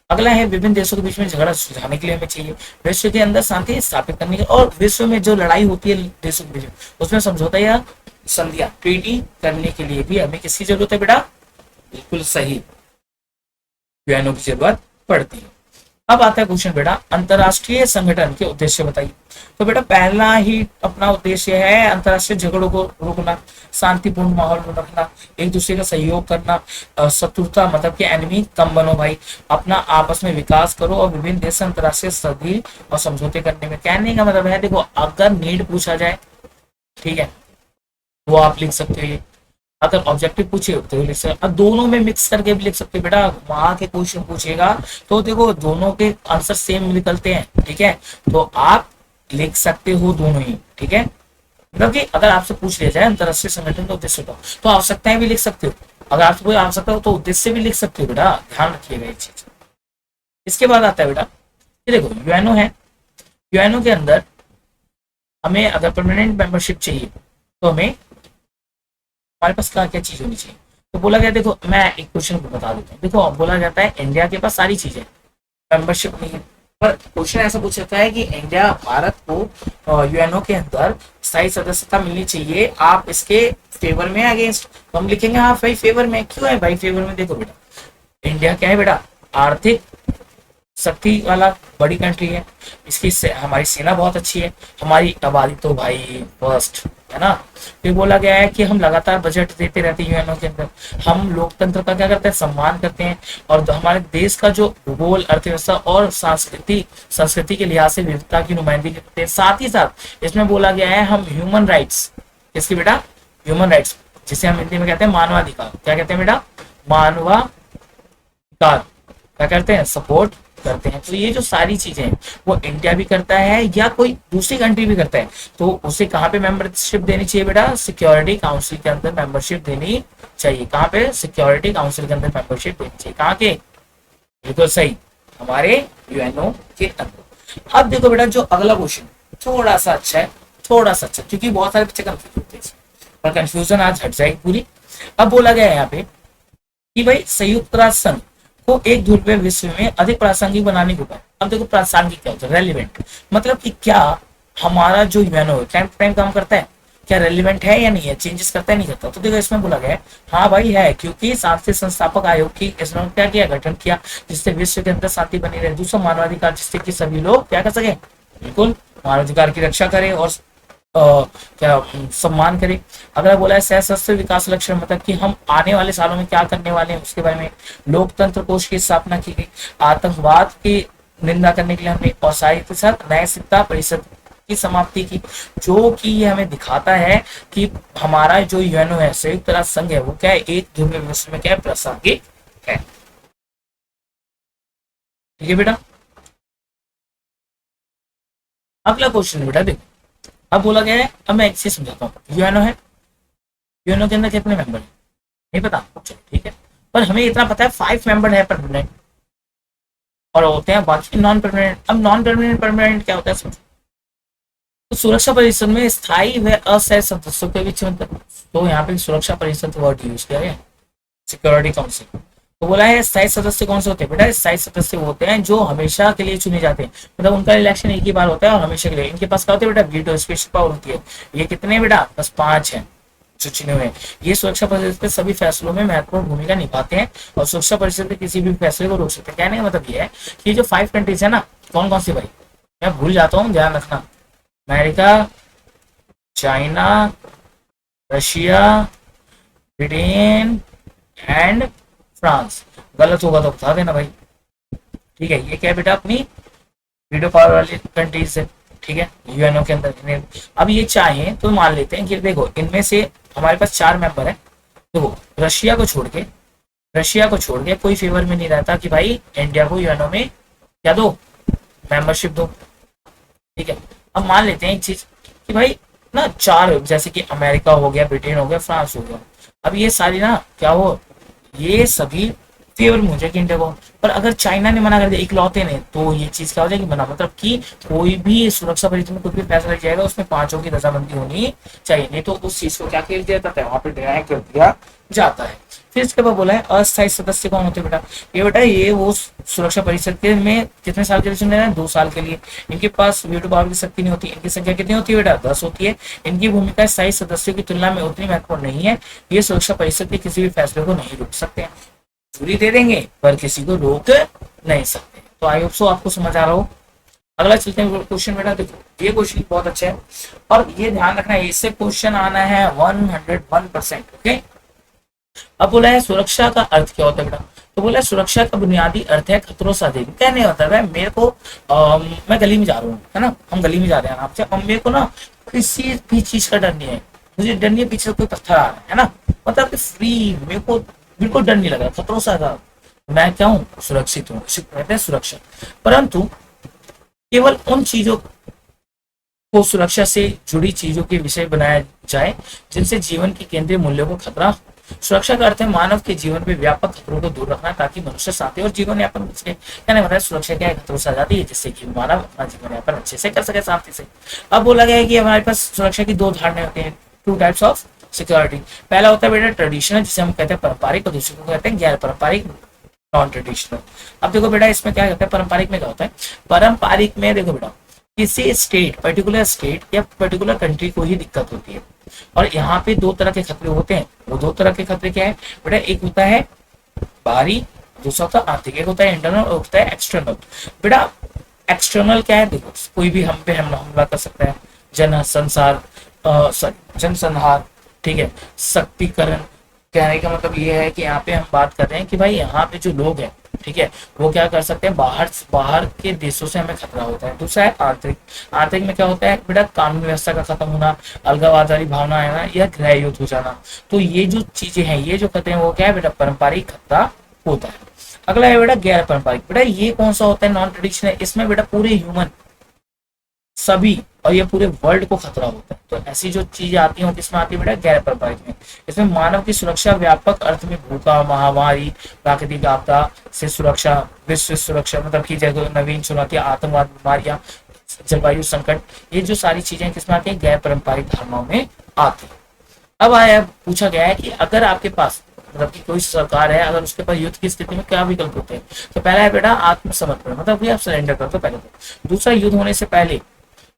अगला है विभिन्न देशों के बीच में झगड़ा सुलझाने के लिए हमें चाहिए, विश्व के अंदर शांति स्थापित करने के, और विश्व में जो लड़ाई होती है देशों के बीच उसमें समझौता या संधियां ट्रीटी करने के लिए भी हमें किसकी जरूरत है बेटा, बिल्कुल सही, यूएनओ की जरूरत पड़ती है। अब आता है क्वेश्चन बेटा, अंतरराष्ट्रीय संगठन के उद्देश्य बताइए। तो बेटा पहला ही अपना उद्देश्य है अंतरराष्ट्रीय झगड़ों को रोकना, शांतिपूर्ण माहौल में रखना, एक दूसरे का सहयोग करना, शत्रुता मतलब कि एनिमी कम बनो भाई, अपना आपस में विकास करो और विभिन्न देश से अंतरराष्ट्रीय संधि और समझौते करने में। कहने का मतलब है देखो, अगर नीड पूछा जाए ठीक है वो आप लिख सकते हो, ये अगर ऑब्जेक्टिव पूछे तो लिख सकते, अब दोनों में मिक्स करके भी लिख सकते हैं बेटा। वहां के क्वेश्चन पूछेगा तो देखो दोनों के आंसर सेम निकलते हैं, ठीक है, तो आप लिख सकते हो दोनों ही, ठीक है। मतलब कि अगर आपसे पूछ लिया जाए अंतरराष्ट्रीय संगठन का उद्देश्य तो आवश्यकताएं भी लिख सकते हो, अगर आपसे कोई आवश्यकता हो तो उद्देश्य भी लिख सकते हो बेटा, ध्यान रखिएगा ये चीज। इसके बाद आता है बेटा, ये देखो यूएनओ है, यूएनओ के अंदर हमें अगर परमानेंट मेंबरशिप चाहिए तो हमें हमारे पास क्या क्या चीज होनी चाहिए। तो बोला गया, देखो मैं एक क्वेश्चन को बता देता हूँ। देखो बोला जाता है इंडिया के पास सारी चीजें, मेंबरशिप नहीं है, पर क्वेश्चन ऐसा पूछ सकता है कि इंडिया भारत को यूएनओ के अंदर स्थायी सदस्यता मिलनी चाहिए, आप इसके फेवर में अगेंस्ट। तो हम लिखेंगे हाँ भाई फेवर में। क्यों है भाई फेवर में? देखो बेटा इंडिया क्या है बेटा, आर्थिक शक्ति वाला बड़ी कंट्री है, इसकी हमारी सेना बहुत अच्छी है, हमारी आबादी तो भाई फर्स्ट है ना। फिर बोला गया है कि हम लगातार बजट देते रहते हैं यूएनओ के अंदर, हम लोकतंत्र का क्या करते हैं, सम्मान करते हैं, और हमारे देश का जो भूगोल, अर्थव्यवस्था और संस्कृति के लिहाज से विविधता की नुमाइंदगी करते हैं। साथ ही साथ इसमें बोला गया है हम ह्यूमन राइट्स, इसकी बेटा ह्यूमन राइट्स, जिसे हम हिंदी में कहते हैं मानवाधिकार, क्या कहते हैं बेटा, मानवाधिकार क्या करते हैं, सपोर्ट करते हैं। तो ये जो सारी चीजें हैं वो इंडिया भी करता है या कोई दूसरी कंट्री भी करता है, तो उसे कहाँ पे मेंबरशिप देनी चाहिए बेटा, सिक्योरिटी काउंसिल के अंदर मेंबरशिप देनी चाहिए। कहाँ पे? सिक्योरिटी काउंसिल के अंदर मेंबरशिप देनी चाहिए। कहाँ के? बिल्कुल सही, हमारे यूएनओ के अंदर। अब देखो बेटा जो अगला क्वेश्चन थोड़ा सा अच्छा है, थोड़ा सा अच्छा, क्योंकि बहुत सारे बच्चे कंफ्यूज होते हैं, पर कंफ्यूजन आज हट जाएगी पूरी। अब बोला गया है यहाँ पे कि भाई संयुक्त राष्ट्र संघ को एक ध्रुवीय विश्व में अधिक प्रासंगिक बनाने के उपाय। अब देखो प्रासंगिक क्या होता है, रेलिवेंट, मतलब कि क्या हमारा जो यूएनओ है टाइम टू टाइम काम करता है, क्या रेलिवेंट है या नहीं है, चेंजेस करता है नहीं करता। तो देखो इसमें बोला गया है हाँ भाई है, क्योंकि शांति संस्थापक आयोग की इसने क्या किया, गठन किया, जिससे विश्व के अंदर शांति बनी रहे। दूसरा मानवाधिकार, जिससे कि सभी लोग क्या कर सके, बिल्कुल मानवाधिकार की रक्षा करें और क्या सम्मान करे। अगला बोला है सशस्त्र विकास लक्ष्य, मतलब कि हम आने वाले सालों में क्या करने वाले हैं उसके बारे में। लोकतंत्र कोष की स्थापना की गई, आतंकवाद की निंदा करने के लिए हमने, और साथ ही साथ न्यायिकता परिषद की समाप्ति की, जो कि ये हमें दिखाता है कि हमारा जो यूएनओ है, संयुक्त राष्ट्र संघ है, वो क्या है, एक ध्रुवीय विश्व में क्या है, प्रासंगिक है। ठीक है बेटा। अगला क्वेश्चन बेटा देखो, अब बोला गया है, अब मैं एक चीज समझाता हूँ। यूएनओ है, यूएनओ के अंदर कितने मेंबर है नहीं पता, चलो ठीक है, पर हमें इतना पता है 5 मेंबर है परमानेंट, और होते हैं बाकी नॉन परमानेंट। अब नॉन परमानेंट परमानेंट क्या होता है समझो, तो सुरक्षा परिषद में स्थायी व अस्थायी सदस्यों के बीच में, तो यहाँ पे सुरक्षा परिषद वर्ड यूज किया है, सिक्योरिटी काउंसिल। तो बोला है स्थायी सदस्य कौन से होते हैं बेटा, स्थायी सदस्य होते हैं जो हमेशा के लिए चुने जाते हैं, मतलब उनका इलेक्शन एक ही बार होता है और हमेशा के लिए। इनके पास क्या होता है बेटा, वीटो स्पेशल पावर होती है। ये कितने बेटा, बस 5 हैं जो चुने हुए हैं। ये सुरक्षा परिषद के सभी फैसलों में महत्वपूर्ण भूमिका निभाते हैं और सुरक्षा परिषद के किसी भी फैसले को रोक सकते हैं। कहने का मतलब ये है कि जो 5 कंट्रीज है ना, कौन कौन सी भाई, मैं भूल जाता हूँ, ध्यान रखना, America, China, Russia, Britain and France. गलत होगा तो बता देना भाई, ठीक है। ये क्या है बेटा, अपनी वीडियो पावर वाली कंट्रीज है, ठीक है, यूएनओ के अंदर। अब ये चाहे तो मान लेते हैं कि देखो इनमें से हमारे पास 4 मेंबर है, देखो रशिया को छोड़ के कोई फेवर में नहीं रहता कि भाई इंडिया को यूएनओ में क्या दो, मेंबरशिप दो, ठीक है। अब मान लेते हैं एक चीज कि भाई ना 4, जैसे कि अमेरिका हो गया, ब्रिटेन हो गया, फ्रांस हो गया, अब ये सारी ना क्या हो, ये सभी फेवर में हो जाएगी इंडिया को। पर अगर चाइना ने मना कर दिया इकलौते ने, तो ये चीज क्या हो जाएगी, मना, मतलब कि कोई भी सुरक्षा परिषद में कुछ भी फैसला लिया जाएगा उसमें 5 की रजामंदी होनी चाहिए, नहीं तो उस चीज को क्या कर दिया जाता है, वहां पे डिनाई कर दिया जाता है। फिर इसके बाद बोला है अस्थायी सदस्य कौन होते हैं बेटा, ये बेटा ये वो सुरक्षा परिषद के में कितने साल के लिए चुने हैं, 2 साल के लिए। इनके पास वीटो पावर की शक्ति नहीं होती, इनकी संख्या कितनी होती है बेटा, 10 होती है। इनकी भूमिका स्थायी सदस्यों की तुलना में उतनी महत्वपूर्ण नहीं है, ये सुरक्षा परिषद के किसी भी फैसले को नहीं रोक सकते हैं, चूरी दे देंगे पर किसी को रोक नहीं सकते। तो आई होप सो आपको समझ आ रहा हो। अगला चलते हैं क्वेश्चन बेटा। देखो ये क्वेश्चन बहुत अच्छा है और ये ध्यान रखना है, इससे क्वेश्चन आना है 101%। ओके, अब बोला है सुरक्षा का अर्थ क्या होता है बेटा। तो बोला है सुरक्षा का बुनियादी अर्थ है खतरों से अधिक। क्या नहीं होता है मेरे को मैं गली में जा रहा हूँ, है ना, हम गली में जा रहे हैं आपसे, और मेरे को ना किसी भी चीज का डर नहीं है, मुझे डर नहीं है पीछे से कोई पत्थर आ रहा है ना, मतलब कि फ्री, मेरे को बिल्कुल डर नहीं लग रहा, खतरों से आजाद, मैं क्या हूँ, सुरक्षित हूँ, इसी को कहते हैं सुरक्षा। परंतु केवल उन चीजों को सुरक्षा से जुड़ी चीजों के विषय बनाया जाए जिनसे जीवन के केंद्रीय मूल्यों को खतरा हो। सुरक्षा का अर्थ है मानव के जीवन में व्यापक खतरों को दूर रखना ताकि मनुष्य शांति और जीवन यापन कर सके। कहने बताया सुरक्षा क्या है, खतरों से आजादी है जिससे कि मानव अपना जीवन यापन अच्छे से कर सके, शांति से। अब बोला गया है कि हमारे पास सुरक्षा की दो धारणाएं होती हैं, टू टाइप्स ऑफ सिक्योरिटी। पहला होता है बेटा ट्रेडिशनल, जिसे हम कहते हैं पारंपरिक, और दूसरे को कहते हैं गैर पारंपरिक, नॉन ट्रेडिशनल। अब देखो बेटा इसमें क्या होता है, पारंपरिक में क्या होता है, पारंपरिक में देखो बेटा किसी स्टेट, पर्टिकुलर स्टेट या पर्टिकुलर कंट्री को ही दिक्कत होती है, और यहाँ पे दो तरह के खतरे होते हैं। वो दो तरह के खतरे क्या है बेटा, एक होता है बाहरी, दूसरा होता है आंतरिक। एक होता है इंटरनल और होता है एक्सटर्नल। बेटा एक्सटर्नल क्या है, देखो कोई भी हम पे हमला कर सकता है, जनसंहार, ठीक है, शक्तिकरण। कहने का मतलब ये है कि यहाँ पे हम बात कर रहे हैं कि भाई यहाँ पे जो लोग हैं, ठीक है, वो क्या कर सकते हैं, बाहर के देशों से हमें खतरा होता है। दूसरा है आंतरिक। आंतरिक में क्या होता है बेटा, कानून व्यवस्था का खत्म होना, अलगाववादी भावना है ना, या गृह युद्ध हो जाना। तो ये जो चीजें हैं, ये जो खतरे हैं, वो क्या है बेटा, पारंपरिक खतरा होता है। अगला है बेटा गैर पारंपरिक। बेटा ये कौन सा होता है, नॉन ट्रेडिशनल। इसमें बेटा पूरे ह्यूमन सभी और ये पूरे वर्ल्ड को खतरा होता है। तो ऐसी जो चीजें आती हैं किसमें आती है बेटा, गैर पारंपरिक में। इसमें मानव की सुरक्षा व्यापक अर्थ में भूखा, महामारी, प्राकृतिक आपदा से सुरक्षा, विश्व सुरक्षा, मतलब की जगह नवीन चुनौतियां, आतंकवाद, बीमारियां, जलवायु संकट, ये जो सारी चीजें किसमें आती है, गैर पारंपरिक धारणाओं में आती है। अब आया, पूछा गया है कि अगर आपके पास, मतलब कि कोई सरकार है, अगर उसके पास युद्ध की स्थिति में क्या विकल्प होते हैं। तो पहला है बेटा आत्मसमर्पण, मतलब कि आप सरेंडर कर दो पहले तो। दूसरा, युद्ध होने से पहले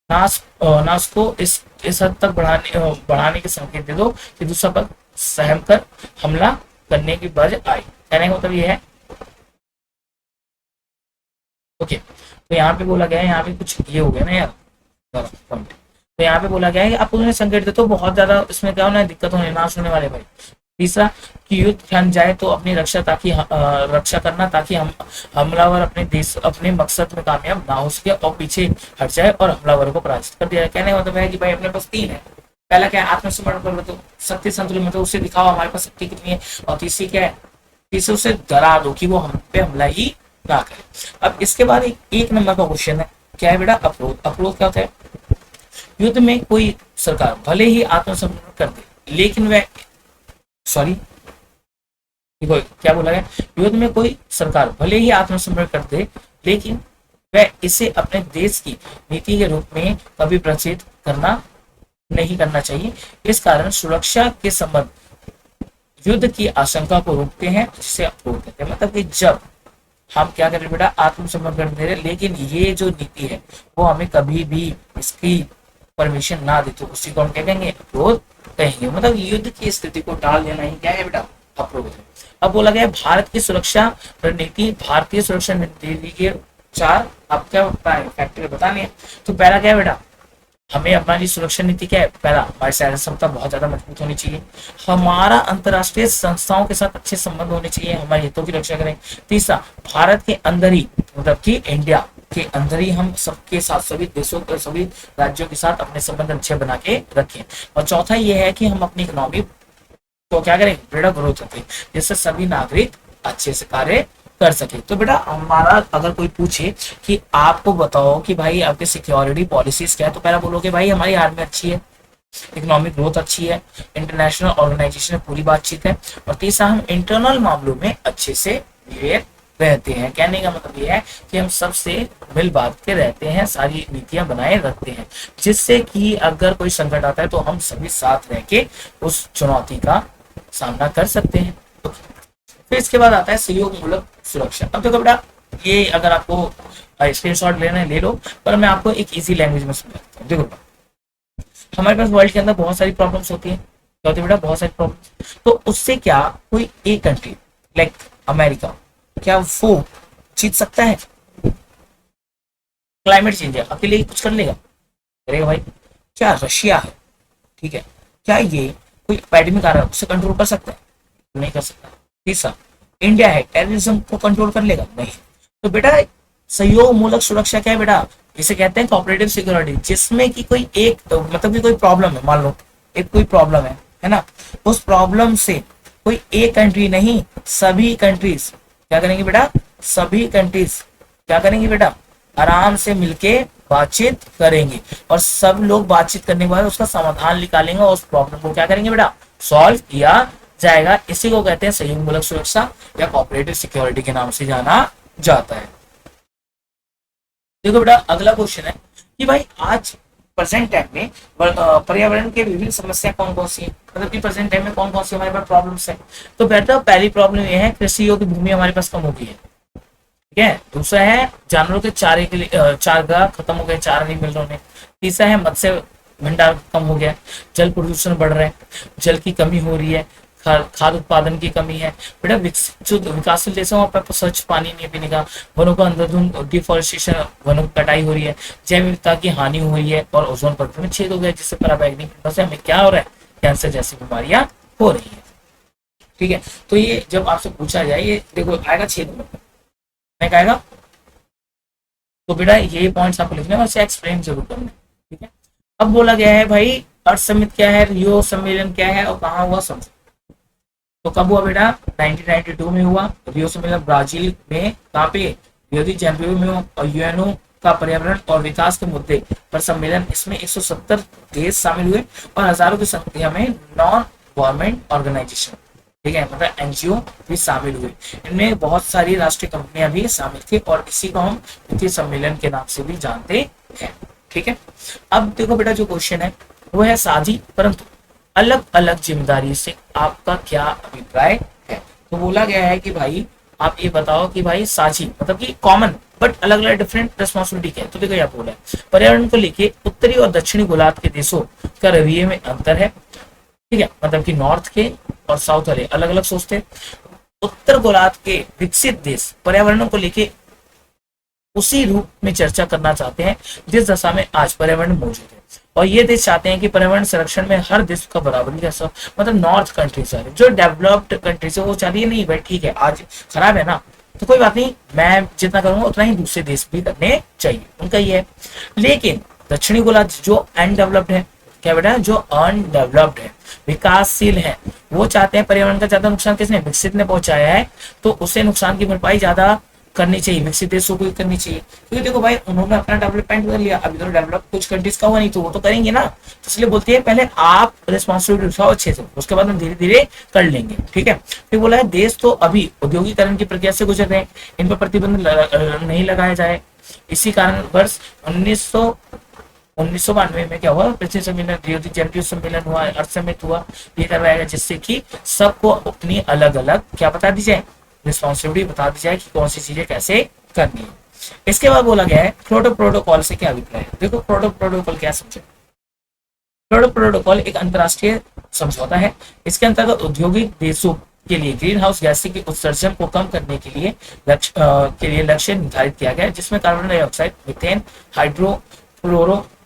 नाश को इस हद तक बढ़ाने के संकेत दे दो कि दूसरा पक्ष सहम कर हमला करने की बात आई। कहने का मतलब ये है, ओके। तो यहाँ पे बोला गया है, यहाँ पे कुछ ये हो गया ना यार पॉइंट। तो यहाँ पे बोला गया है कि आप उन्हें संकेत दे तो बहुत ज्यादा इसमें क्या होना, दिक्कत होने, नाश होने वाले भाई। तीसरा कि युद्ध थम जाए तो अपनी रक्षा रक्षा करना, ताकि हम हमलावर अपने मकसद में कामयाब ना हो सके और पीछे हट जाए और हमलावर को पराजित कर दिया। कहने का मतलब है कि भाई अपने पास तीन है, पहला क्या है, आत्मसमर्पण कर दो, शक्ति संतुलन, मतलब उससे दिखाओ हमारे पास शक्ति कितनी है। और तीसरी क्या है, तीसरे उसे डरा दो कि वो हम पे हमला ही ना करे। अब इसके बाद एक नंबर का क्वेश्चन है, क्या है बेटा, अवरोध। अवरोध क्या होता है, युद्ध में कोई सरकार भले ही आत्मसमर्पण कर दे, लेकिन वह क्या बोला गया, युद्ध में कोई सरकार भले ही आत्मसमर्पण कर दे, लेकिन वह इसे अपने देश की नीति के रूप में कभी प्रचलित नहीं करना चाहिए। इस कारण सुरक्षा के संबंध युद्ध की आशंका को रोकते हैं, जिसे अवरोध कहते हैं। मतलब कि जब हम क्या करें बेटा, आत्मसमर्पण दे रहे, लेकिन ये जो नीति है वो हमें कभी भी इसकी परमिशन ना दे, तो उसी को हम क्या कहेंगे, अवरोध कहेंगे। मतलब युद्ध की स्थिति को टाल देना ही क्या है बेटा, अवरोध है। अब बोला गया भारत की सुरक्षा रणनीति, भारतीय सुरक्षा नीति के चार आप क्या फैक्टर बताने हैं। तो पहला क्या है बेटा, हमें हमारी सुरक्षा नीति क्या है, पहला हमारी सैन्य क्षमता बहुत ज्यादा मजबूत होनी चाहिए, हमारा अंतरराष्ट्रीय संस्थाओं के साथ अच्छे संबंध होने चाहिए, हमारे हितों की रक्षा करें। तीसरा, भारत के अंदर ही, मतलब कि इंडिया के अंदर ही हम सबके साथ, सभी देशों के, सभी राज्यों के साथ अपने संबंध अच्छे बना के रखें। और चौथा ये है कि हम अपनी इकोनॉमी को क्या करें, बेटा ग्रोथ रखें, जिससे सभी नागरिक अच्छे से कार्य कर सके। तो बेटा हमारा अगर कोई पूछे कि आपको बताओ कि भाई आपके सिक्योरिटी पॉलिसीज क्या है, तो पहला बोलोगे भाई हमारी आर्मी अच्छी है, इकोनॉमिक ग्रोथ अच्छी है, इंटरनेशनल ऑर्गेनाइजेशन में पूरी बातचीत है, और तीसरा हम इंटरनल मामलों में अच्छे से बिहेव रहते हैं। कहने का मतलब ये है कि हम सबसे मिल बात के रहते हैं, सारी नीतियां बनाए रखते हैं, जिससे कि अगर कोई संकट आता है तो हम सभी साथ रह के उस चुनौती का सामना कर सकते हैं। फिर इसके बाद आता है सहयोग मूलक सुरक्षा। अब देखो बेटा, ये अगर आपको स्क्रीनशॉट लेना है ले लो, पर मैं आपको एक इजी लैंग्वेज में समझाता हूँ। देखो हमारे पास वर्ल्ड के अंदर बहुत सारी प्रॉब्लम्स होती है, क्या होती है बेटा, बहुत सारी प्रॉब्लम्स। तो उससे क्या कोई एक कंट्री लाइक अमेरिका, क्या वो जीत सकता है? क्लाइमेट चेंज है, अकेले ही कुछ कर लेगा? करेगा भाई? क्या रशिया है, ठीक है, क्या ये कोई पैडेमिक आ रहा है उसे कंट्रोल कर सकता है? नहीं कर सकता। तीसरा, इंडिया है, टेररिज्म को कंट्रोल कर लेगा? नहीं। तो बेटा सहयोग मूलक सुरक्षा क्या है बेटा? इसे कहते हैं कोऑपरेटिव सिक्योरिटी, जिसमें कि कोई एक मतलब कि कोई प्रॉब्लम है, मान लो एक कोई प्रॉब्लम है ना, उस प्रॉब्लम से कोई एक कंट्री नहीं, सभी कंट्रीज क्या करेंगे बेटा? सभी कंट्रीज क्या करेंगे बेटा? आराम से मिलके बातचीत करेंगे, और सब लोग बातचीत करने के बाद उसका समाधान निकालेंगे और उस प्रॉब्लम को क्या करेंगे बेटा? सॉल्व किया जाएगा। इसी को कहते हैं सहयोग मूलक सुरक्षा या कोऑपरेटिव सिक्योरिटी के नाम से जाना जाता है। देखो बेटा अगला क्वेश्चन है कि भाई आज प्रेजेंट टाइम में पर्यावरण के विभिन्न समस्या कौन कौन सी है, मतलब कि प्रेजेंट टाइम में कौन कौन सी हमारे पास प्रॉब्लम्स है। तो बेटा पहली प्रॉब्लम ये है कृषि योग्य भूमि हमारे पास कम हो गई है, ठीक है। दूसरा है जानवरों के चारे के लिए चारगाह खत्म हो गए, चारा नहीं मिल रहा उन्हें। तीसरा है मत्स्य भंडार कम हो गया, जल प्रदूषण बढ़ रहा है, जल की कमी हो रही है, खाद्य उत्पादन की कमी है। बेटा जो विकासशील देशों में वहाँ पर स्वच्छ पानी नहीं है पीने का, वनों का अंधाधुंध डिफॉरेस्टेशन, वनों की कटाई हो रही है, जैव विविधता की हानि हो रही है, और ओजोन परत में छेद हो गया, जिससे पराबैंगनी किरणों से हमें क्या हो रहा है? कैंसर जैसी बीमारियां हो रही है, ठीक है। तो ये जब आपसे पूछा जाए, ये देखो आएगा छेद में आएगा, तो बेटा ये पॉइंट्स आपको लिखने और इसे एक्सप्लेन जरूर करना, ठीक है। अब बोला गया है भाई अर्थ समिट क्या है, रियो सम्मेलन क्या है और कहाँ हुआ, समझो। तो कब हुआ बेटा? 1992 में हुआ रियो सम्मेलन, ब्राजील में। कहाँ पे? रियो दी जेनेरियो में हुआ, और यूएनओ का पर्यावरण और विकास के मुद्दे पर सम्मेलन, इसमें 170 देश शामिल हुए और हजारों की संख्या में नॉन गवर्नमेंट ऑर्गेनाइजेशन, ठीक है, मतलब एनजीओ भी शामिल हुए। इनमें बहुत सारी राष्ट्रीय कंपनियां भी शामिल थी, और इसी को हम वित्तीय सम्मेलन के नाम से भी जानते हैं, ठीक है। अब देखो बेटा जो क्वेश्चन है वो है साझी परंतु अलग अलग जिम्मेदारी से आपका क्या अभिप्राय है। तो बोला गया है कि भाई आप ये बताओ कि भाई साझी मतलब कि कॉमन बट अलग अलग डिफरेंट रिस्पॉन्सिबिलिटी क्या है। तो देखो यहाँ बोला है पर्यावरण को लेके उत्तरी और दक्षिणी गोलार्ध के देशों का रवैये में अंतर है, ठीक है, मतलब कि नॉर्थ के और साउथ वाले अलग अलग सोचते हैं। उत्तर गोलार्ध के विकसित देश पर्यावरण को लेके उसी रूप में चर्चा करना चाहते हैं जिस दशा में आज पर्यावरण मौजूद है, और ये देश चाहते हैं कि पर्यावरण संरक्षण में हर देश का बराबरी का, मतलब नॉर्थ कंट्रीज वाले जो डेवलप्ड कंट्रीज है वो चाहती है नहीं भाई ठीक है आज खराब है ना तो कोई बात नहीं, मैं जितना करूंगा उतना ही दूसरे देश भी करने चाहिए, उनका ये है। लेकिन दक्षिणी गोलार्ध जो अनडेवलप्ड है, क्या बेटा, जो अनडेवलप्ड है, विकासशील है, वो चाहते हैं पर्यावरण का ज्यादा नुकसान किसने, विकसित ने पहुंचाया है, तो उसे नुकसान की भरपाई ज्यादा करनी चाहिए, विकसित देशों को करनी चाहिए। क्योंकि देखो भाई उन्होंने अपना डेवलपमेंट कर लिया, अभी तो डेवलप कुछ कंट्रीज का हुआ नहीं तो वो तो करेंगे ना, तो इसलिए बोलती है पहले आप रिस्पॉन्सिबिलिटी उठाओ अच्छे से, उसके बाद हम धीरे धीरे कर लेंगे, ठीक है। फिर बोला है देश तो अभी औद्योगिकरण की प्रक्रिया से गुजर रहे हैं, इन पर प्रतिबंध नहीं लगाया जाए। इसी कारण वर्ष 1992 में क्या हुआ, पृथ्वी सम्मेलन, रियो दी जेनेरियो सम्मेलन हुआ, अर्थ समिट हुआ, ये करवाया गया जिससे कि सबको अपनी अलग अलग क्या बता दी जाए, रिस्पॉन्सिबिलिटी बता दी जाए कि कौन सी चीजें कैसे करनी है। इसके बाद बोला गया है क्योटो प्रोटोकॉल से क्या अभिप्राय है। देखो क्योटो प्रोटोकॉल क्या समझे, क्योटो प्रोटोकॉल एक अंतरराष्ट्रीय समझौता है, इसके अंतर्गत औद्योगिक देशों के लिए ग्रीन हाउस गैस के उत्सर्जन को कम करने के लिए लक्ष्य निर्धारित किया गया है, जिसमें कार्बन डाइऑक्साइड, मीथेन,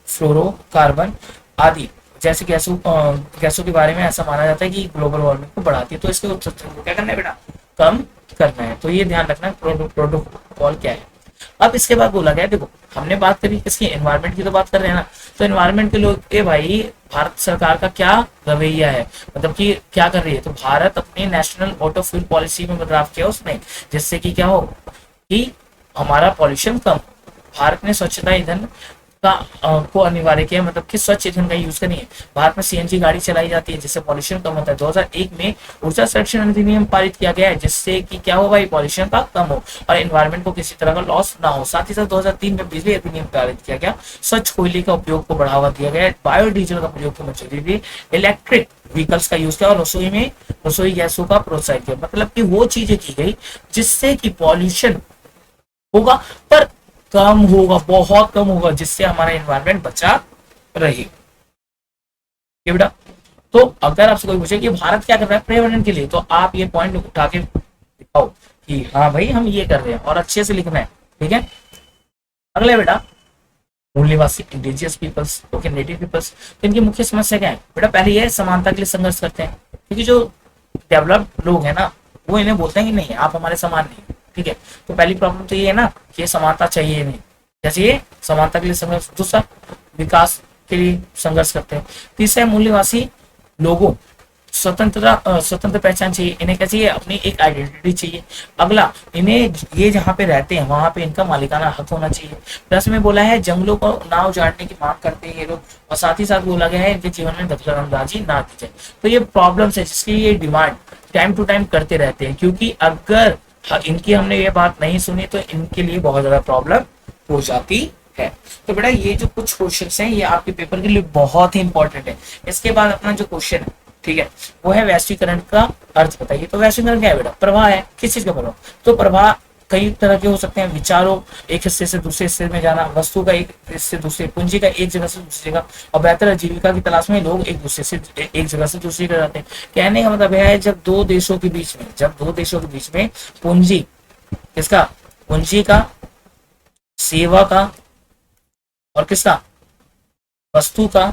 फ्लोरोकार्बन आदि जैसे गैसों के बारे में ऐसा माना जाता है कि ग्लोबल वार्मिंग को बढ़ाती है, तो इसके उत्सर्जन को क्या करना है बेटा, कम करना है। तो ये ध्यान रखना प्रोटोकॉल क्या है। अब इसके बाद बोला गया, देखो हमने बात करी इसकी एनवायरनमेंट की, तो बात कर रहे हैं ना, तो एनवायरनमेंट के लोग के भाई भारत सरकार का क्या रवैया है, मतलब कि क्या कर रही है। तो भारत अपनी नेशनल ऑटो फ्यूल पॉलिसी में बदलाव किया उसने, जिससे कि क्या हो कि हमारा पॉल्यूशन कम। भारत ने स्वच्छता ईंधन को अनिवार्य किया, मतलब कि स्वच्छ ईंधन का यूज करिए। भारत में सीएनजी गाड़ी चलाई जाती है जिससे पॉल्यूशन कम होता है। 2001 में ऊर्जा संरक्षण अधिनियम पारित किया गया है, जिससे कि क्या हो भाई, पॉल्यूशन का कम हो और एनवायरनमेंट को किसी तरह का लॉस ना हो। साथ ही साथ 2003 में बिजली अधिनियम पारित किया गया, स्वच्छ कोयले का उपयोग को बढ़ावा दिया गया, बायोडीजल का प्रयोग की मंजूरी दी, इलेक्ट्रिक व्हीकल्स का यूज किया और रसोई गैसों का प्रोत्साहित किया। मतलब कि वो चीजें की गई जिससे कि पॉल्यूशन होगा पर कम होगा, बहुत कम होगा, जिससे हमारा एनवायरनमेंट बचा रहे बेटा। तो अगर आपसे कोई पूछे कि भारत क्या कर रहा है पर्यावरण के लिए, तो आप ये पॉइंट उठा के दिखाओ कि हाँ भाई हम ये कर रहे हैं और अच्छे से लिखना है, ठीक है। अगले बेटा मूल्यवासी indigenous peoples, okay, native peoples. तो इनकी मुख्य समस्या क्या है बेटा? पहले ये है समानता के लिए संघर्ष करते हैं, क्योंकि जो डेवलप्ड लोग हैं ना, वो इन्हें बोलते हैं कि नहीं आप हमारे समान नहीं, ठीक है। तो पहली प्रॉब्लम तो ये है ना कि ये समानता चाहिए नहीं, जैसे ये समानता के लिए संघर्ष। दूसरा, विकास के लिए संघर्ष करते हैं। तीसरा है मूल्यवासी लोगों स्वतंत्र पहचान चाहिए। इन्हें क्या चाहिए? अपनी एक आइडेंटिटी चाहिए। अगला, इन्हें ये जहाँ पे रहते हैं वहां पे इनका मालिकाना हक होना चाहिए। प्लस में बोला है जंगलों को ना उजाड़ने की मांग करते हैं ये लोग, और साथ ही साथ बोला गया है इनके जीवन में दखलंदाजी ना की जाए। तो ये प्रॉब्लम्स है जिसकी ये डिमांड टाइम टू टाइम करते रहते हैं, क्योंकि अगर इनकी हमने ये बात नहीं सुनी तो इनके लिए बहुत ज्यादा प्रॉब्लम हो जाती है। तो बेटा ये जो कुछ क्वेश्चंस हैं ये आपके पेपर के लिए बहुत ही इंपॉर्टेंट है। इसके बाद अपना जो क्वेश्चन है, ठीक है, वो है वैश्वीकरण का अर्थ बताइए। तो वैश्वीकरण क्या है बेटा? प्रवाह है। किस चीज का प्रवाह? तो प्रवाह कई तरह के हो सकते हैं। विचारों एक हिस्से से दूसरे हिस्से में जाना, वस्तु का एक हिस्से दूसरे, पूंजी का एक जगह से दूसरी जगह, और बेहतर आजीविका की तलाश में लोग एक दूसरे से एक जगह से दूसरी जगह जाते हैं। कहने का मतलब यह है जब दो देशों के बीच में पूंजी, किसका? पूंजी का, सेवा का, और किसका? वस्तु का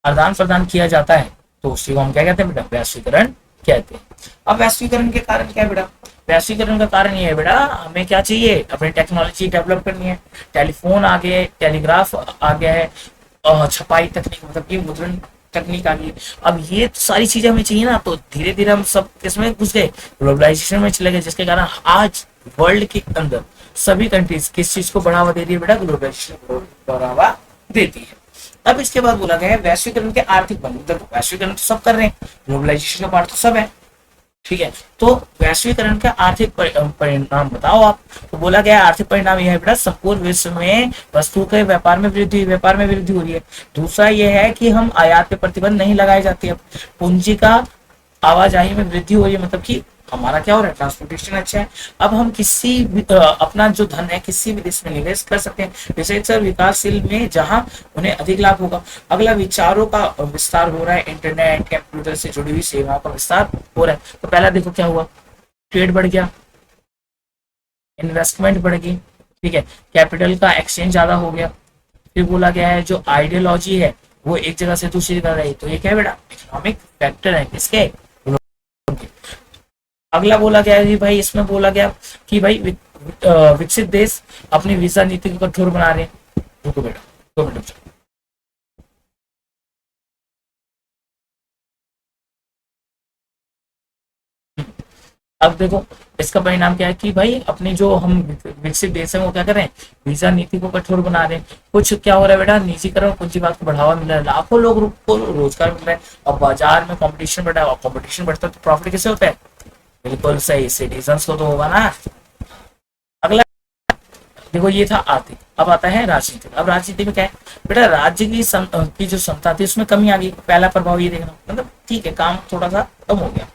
आदान प्रदान किया जाता है, तो उसी को हम क्या कहते हैं बेटा? वैश्वीकरण कहते हैं। अब वैश्वीकरण के कारण क्या है बेटा? वैश्वीकरण का कारण ये है बेटा, हमें क्या चाहिए? अपनी टेक्नोलॉजी डेवलप करनी है। टेलीफोन आ गया है, टेलीग्राफ आ गया है, छपाई तकनीक मतलब की मुद्रण तकनीक आ गई। अब ये सारी चीजें हमें चाहिए ना, तो धीरे धीरे हम सब किसमें घुस गए? ग्लोबलाइजेशन में चले गए, जिसके कारण आज वर्ल्ड के अंदर सभी कंट्रीज किस चीज को बढ़ावा दे रही है बेटा? ग्लोबलाइजेशन को बढ़ावा देती है। अब इसके बाद बोला गया है वैश्वीकरण के आर्थिक बंधन। देखो वैश्वीकरण तो सब कर रहे हैं, ग्लोबलाइजेशन का पार्ट तो सब है, ठीक है। तो वैश्वीकरण का आर्थिक परिणाम बताओ आप। तो बोला गया आर्थिक परिणाम यह है बेटा, संपूर्ण विश्व में वस्तु के व्यापार में वृद्धि हो रही है। दूसरा यह है कि हम आयात पे प्रतिबंध नहीं लगाए जाते। अब पूंजी का आवाजाही में वृद्धि हो रही है, मतलब कि हमारा क्या हो रहा है? ट्रांसपोर्टेशन अच्छा है। अब हम किसी भी अपना जो धन है किसी भी देश में निवेश कर सकते हैं, विशेषकर विकासशील में जहां उन्हें अधिक लाभ होगा। अगला, विचारों का विस्तार हो रहा है, इंटरनेट कंप्यूटर से जुड़ी हुई सेवाओं का विस्तार हो रहा है। तो पहला देखो क्या हुआ? ट्रेड बढ़ गया, इन्वेस्टमेंट बढ़ गई, ठीक है, कैपिटल का एक्सचेंज ज्यादा हो गया। फिर बोला गया है जो आइडियोलॉजी है वो एक जगह से दूसरी जगह रही। तो ये क्या है बेटा? इकोनॉमिक फैक्टर है किसके? अगला बोला गया है भाई, इसमें बोला गया कि भाई विकसित देश अपनी वीजा नीति को कठोर बना रहे हैं। रुको बेटा 2 मिनट। अब देखो इसका परिणाम क्या है कि भाई अपने जो हम विकसित देश है वो क्या कर रहे हैं? वीजा नीति को कठोर बना रहे हैं। कुछ क्या हो रहा है बेटा? निजीकरण और पूंजीवाद को बढ़ावा मिल रहा है, लाखों लोग को रोजगार मिल रहा है, और बाजार में कंपटीशन बढ़ा है, और कंपटीशन बढ़ता है तो प्रॉफिट कैसे होता है? बिल्कुल सही, सिटीजन्स को तो होगा ना। अगला देखो ये था आर्थिक, अब आता है राजनीतिक। अब राजनीति में क्या है बेटा? राज्य की जो क्षमता थी उसमें कमी आ गई। पहला प्रभाव ये देखना, मतलब ठीक है काम थोड़ा सा कम हो गया।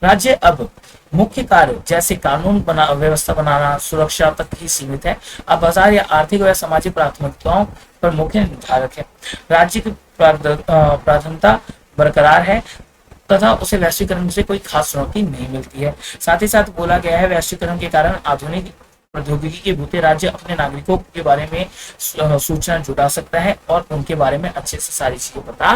राज्य अब मुख्य कार्य जैसे कानून व्यवस्था बनाना, सुरक्षा तक ही सीमित है। अब बाजार या आर्थिक व सामाजिक प्राथमिकताओं पर मुख्य निर्धारक है। राज्य की प्राथमिकता बरकरार है तथा उसे वैश्वीकरण से कोई खास चुनौती नहीं मिलती है। साथ ही साथ बोला गया है वैश्वीकरण के कारण आधुनिक प्रौद्योगिकी के बूते राज्य अपने नागरिकों के बारे में सूचना जुटा सकता है और उनके बारे में अच्छे से सारी चीजें पता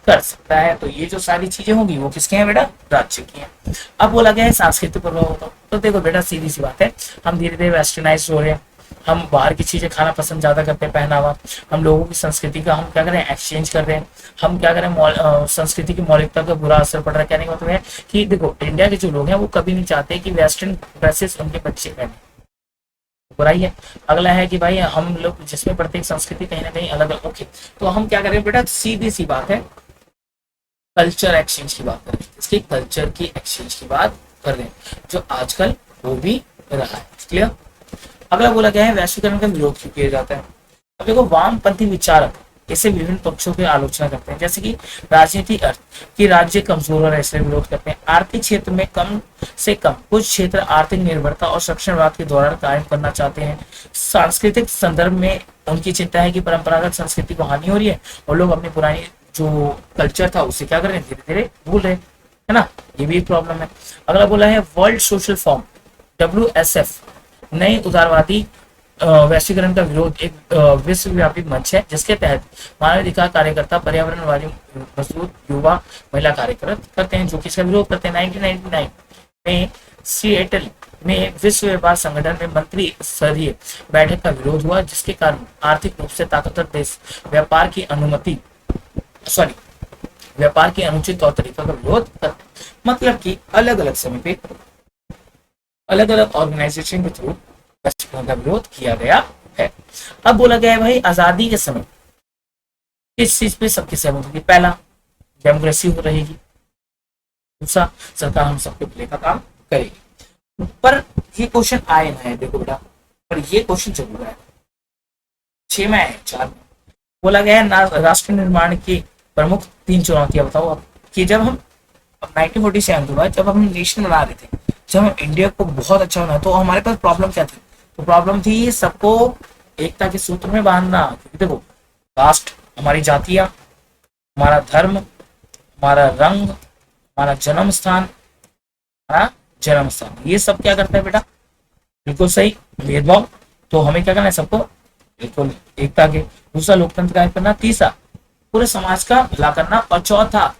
कर सकता है। तो ये जो सारी चीजें होंगी वो किसके हैं बेटा? राज्य की हैं। अब बोला गया है सांस्कृतिक प्रभाव होता। तो देखो बेटा सीधी सी बात है, हम धीरे धीरे वेस्टर्नाइज हो रहे हैं, हम बाहर की चीजें खाना पसंद ज्यादा करते हैं, पहनावा, हम लोगों की संस्कृति का हम क्या करें? एक्सचेंज कर रहे हैं। हम क्या करें? संस्कृति की मौलिकता का बुरा असर पड़ रहा है। कहने का मतलब है कि देखो इंडिया के जो लोग हैं वो कभी नहीं चाहते कि वेस्टर्न ड्रेसेस उनके बच्चे पहने, बुराई है। अगला है कि भाई हम लोग जिसमें प्रत्येक संस्कृति कहीं ना कहीं अलग अलग। ओके, तो हम क्या करें बेटा? सीधी सी बात है, कल्चर एक्सचेंज की बात करें, इसकी कल्चर की एक्सचेंज की बात कर रहे हैं जो आजकल हो भी रहा है। क्लियर? अगला बोला गया है वैश्वीकरण का विरोध क्यों किया जाता है। अब देखो वामपंथी विचारक इसे विभिन्न पक्षों की आलोचना करते हैं, जैसे कि राजनीतिक अर्थ कि राज्य कमजोर हो रहा है इसलिए विरोध करते हैं। आर्थिक क्षेत्र में कम से कम कुछ क्षेत्र आर्थिक निर्भरता और संरक्षणवाद के दौरान कायम करना चाहते हैं। सांस्कृतिक संदर्भ में उनकी चिंता है कि परंपरागत संस्कृति को हानि हो रही है और लोग अपनी पुरानी जो कल्चर था उसे क्या कर रहे हैं? धीरे धीरे भूल रहे हैं, है ना। ये भी एक प्रॉब्लम है। अगला बोला है वर्ल्ड सोशल फॉर्म WSF नई उदारवादी वैश्वीकरण का विरोध एक विश्वव्यापी मंच है जिसके तहत मानवाधिकार कार्यकर्ता, पर्यावरणवादी, मजदूर, युवा, महिला कार्यरत करते हैं, जो कि इसका विरोध करते हैं। 1999 में सिएटल में विश्व व्यापार संगठन में मंत्री स्तरीय बैठक का विरोध हुआ, जिसके कारण आर्थिक रूप से ताकतवर देश व्यापार की अनुचित तौर तरीका का विरोध करते, मतलब कि अलग अलग समय पे अलग अलग ऑर्गेनाइजेशन के थ्रू वैश्वीकरण का विरोध किया गया है। अब बोला गया है भाई, आजादी के समय इस चीज पे सबकी सहमति होगी। पहला, डेमोक्रेसी हो रहेगी। दूसरा, सरकार हम सबके भले का काम करेगी। पर ये क्वेश्चन आए ना है, देखो बेटा, पर ये क्वेश्चन जरूर है 6 में है 4 में। बोला गया है राष्ट्र निर्माण की प्रमुख 3 चुनौतियां बताओ आप, कि जब हम 1947 के बाद जब हम नेशन बना रहे थे, जब हम इंडिया को बहुत अच्छा बना, तो हमारे पास प्रॉब्लम क्या थी? तो प्रॉब्लम थी सबको एकता के सूत्र में बांधना। क्योंकि देखो, कास्ट, हमारी जातियां, हमारा धर्म, हमारा रंग, हमारा जन्म स्थान, ये सब क्या करता है बेटा? बिल्कुल सही, भेदभाव। तो हमें क्या करना है? सबको बिल्कुल एकता के। दूसरा, लोकतंत्र कायम करना। तीसरा, पूरे समाज का भला करना। और चौथा,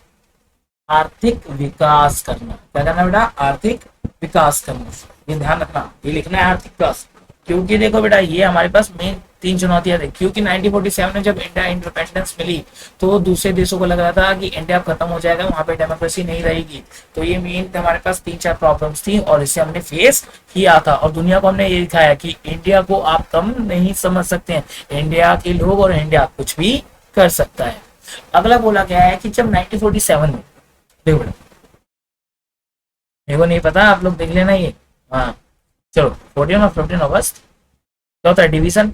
आर्थिक विकास करना। क्या करना बेटा? आर्थिक विकास करना। ये ध्यान रखना, ये लिखना है आर्थिक विकास। क्योंकि देखो बेटा, ये हमारे पास मेन 3 चुनौतियां थी। क्योंकि 1947 में जब इंडिया इंडिपेंडेंस मिली तो दूसरे देशों को लग रहा था कि इंडिया खत्म हो जाएगा, वहां पे डेमोक्रेसी नहीं रहेगी। तो ये मेन हमारे पास 3-4 प्रॉब्लम्स थी और इसे हमने फेस किया था। और दुनिया को हमने ये दिखाया कि इंडिया को आप कम नहीं समझ सकते हैं, इंडिया के लोग और इंडिया कुछ भी कर सकता है। अगला बोला गया है कि जब 1947 में, देखो बेटा, मेरे को नहीं पता, आप लोग देख लेना ये। हाँ चलो, 14 और 15 अगस्त क्या होता है? डिवीजन।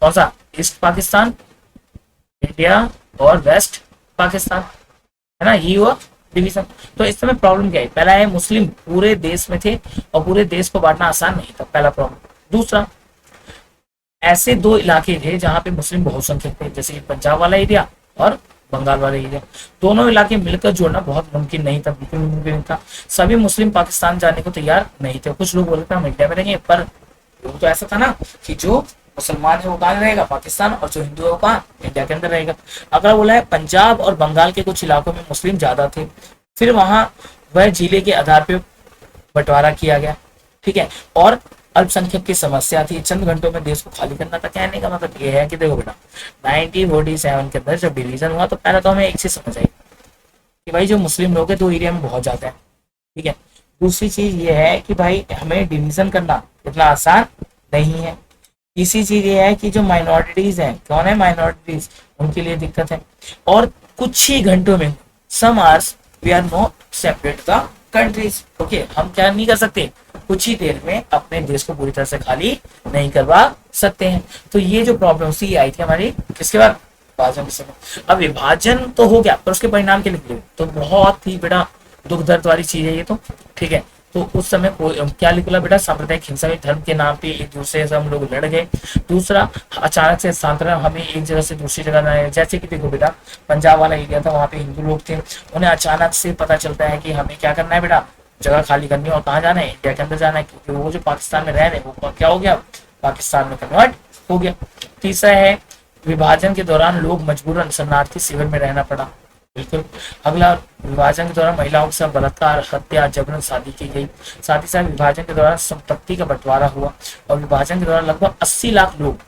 कौन सा? ईस्ट पाकिस्तान, इंडिया और वेस्ट पाकिस्तान, है ना, ये हुआ डिवीजन। तो इस समय प्रॉब्लम क्या है? पहला है, मुस्लिम पूरे देश में थे और पूरे देश को बांटना आसान नहीं था, पहला प्रॉब्लम। दूसरा, ऐसे 2 इलाके थे जहां पे मुस्लिम बहुसंख्यक थे, जैसे पंजाब वाला एरिया और बंगाल वाला एरिया। दोनों इलाके मिलकर जोड़ना बहुत मुमकिन नहीं था, बिल्कुल मुमकिन नहीं था। सभी मुस्लिम पाकिस्तान जाने को तैयार नहीं थे। कुछ लोग बोलते थे हम इंडिया में रहेंगे, पर वो तो ऐसा था ना कि जो मुसलमान है वो कहाँ रहेगा? पाकिस्तान। और जो हिंदू है वो कहाँ? इंडिया के अंदर रहेगा। अगला बोला है, पंजाब और बंगाल के कुछ इलाकों में मुस्लिम ज्यादा थे, फिर वहां वह जिले के आधार पर बंटवारा किया गया, ठीक है। और अल्पसंख्यक की समस्या थी, चंद घंटों में देश को खाली करना था। कहने का मतलब ये है कि देखो बेटा, 1947 के अंदर जब डिवीजन हुआ तो पहला तो हमें एक चीज समझ आई कि भाई जो मुस्लिम लोग हैं 2 एरिया में बहुत ज्यादा है, ठीक है। दूसरी चीज ये है कि भाई हमें डिवीजन करना इतना आसान नहीं है। तीसरी चीज ये है कि जो माइनॉरिटीज हैं, कौन है माइनॉरिटीज, उनके लिए दिक्कत है। और कुछ ही घंटों में, some hours we are not separate the countries, okay, हम क्या नहीं कर सकते, कुछ ही देर में अपने देश को पूरी तरह से खाली नहीं करवा सकते हैं। तो ये जो प्रॉब्लम थी आई थी हमारी किसके बाद? विभाजन के समय। अब विभाजन तो हो गया, पर उसके परिणाम के निकले तो बहुत ही बड़ा दुख दर्द वाली चीज है ये तो, ठीक है। तो उस समय क्या निकला बेटा? सांप्रदायिक हिंसा में धर्म के नाम पे एक दूसरे से हम लोग लड़ गए। दूसरा, अचानक से स्थानांतरण, हमें एक जगह से दूसरी जगह जाना है। जैसे कि देखो बेटा, पंजाब वाला एरिया था, वहां पे हिंदू लोग थे, उन्हें अचानक से पता चलता है कि हमें क्या करना है बेटा, जगह खाली करनी है और कहाँ जाना है? इंडिया के अंदर जाना है। क्योंकि वो जो पाकिस्तान में रह रहे वो क्या हो गया? पाकिस्तान में कन्वर्ट हो गया। तीसरा है, विभाजन के दौरान लोग मजबूरन शरणार्थी शिविर में रहना पड़ा, बिल्कुल। अगला, विभाजन के दौरान महिलाओं के साथ बलात्कार, हत्या, जबरन शादी की गई। साथ ही साथ विभाजन के दौरान संपत्ति का बंटवारा हुआ और विभाजन के दौरान लगभग 80 लाख लोग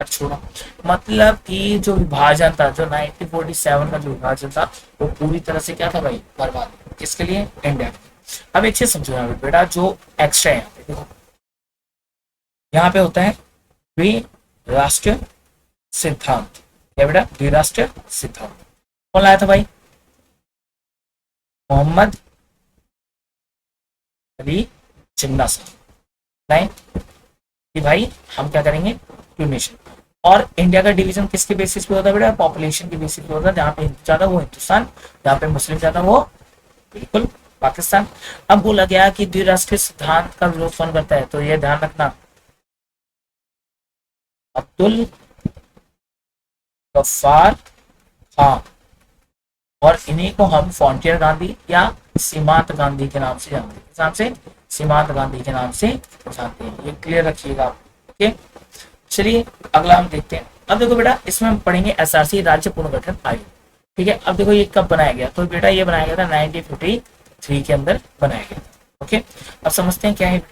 छोड़ा। मतलब कि जो विभाजन था, जो 1947 का जो विभाजन था, वो पूरी तरह से क्या था भाई? बर्बाद। किसके लिए? इंडिया के। अब एक चीज समझो यहाँ पे बेटा, जो एक्स्ट्रा है देखो, यहाँ पे होता है द्विराष्ट्रीय सिद्धांत। क्या बेटा? द्विराष्ट्रीय सिद्धांत कौन लाया था भाई? मोहम्मद अली जिन्ना साहब लाए कि भाई हम क्या करेंगे? Two nation. और इंडिया का डिवीजन किसके बेसिस पे होता है बेटा? पॉपुलेशन के बेसिस पे होता है। जहाँ पे हिंदू ज्यादा वो हिंदुस्तान, जहाँ पे मुस्लिम ज्यादा वो बिल्कुल पाकिस्तान। अब बोला गया कि द्विराष्ट्रीय सिद्धांत का विरोध कौन करता है? तो ये ध्यान रखना, अब्दुल गफ्फार खान। और इन्हीं को हम फ्रंटियर गांधी या सीमांत गांधी के नाम से जानते हैं। किस नाम से? सीमांत गांधी के नाम से जानते हैं। ये क्लियर रखिएगा आप। ओके, चलिए अगला हम देखते हैं। अब देखो बेटा, इसमें हम पढ़ेंगे एसआरसी, राज्य पुनर्गठन आयोग। ठीक है, अब देखो ये कब बनाया गया, तो बेटा ये बनाया गया था 1953 के अंदर बनाया गया था। ओके, अब समझते हैं क्या है।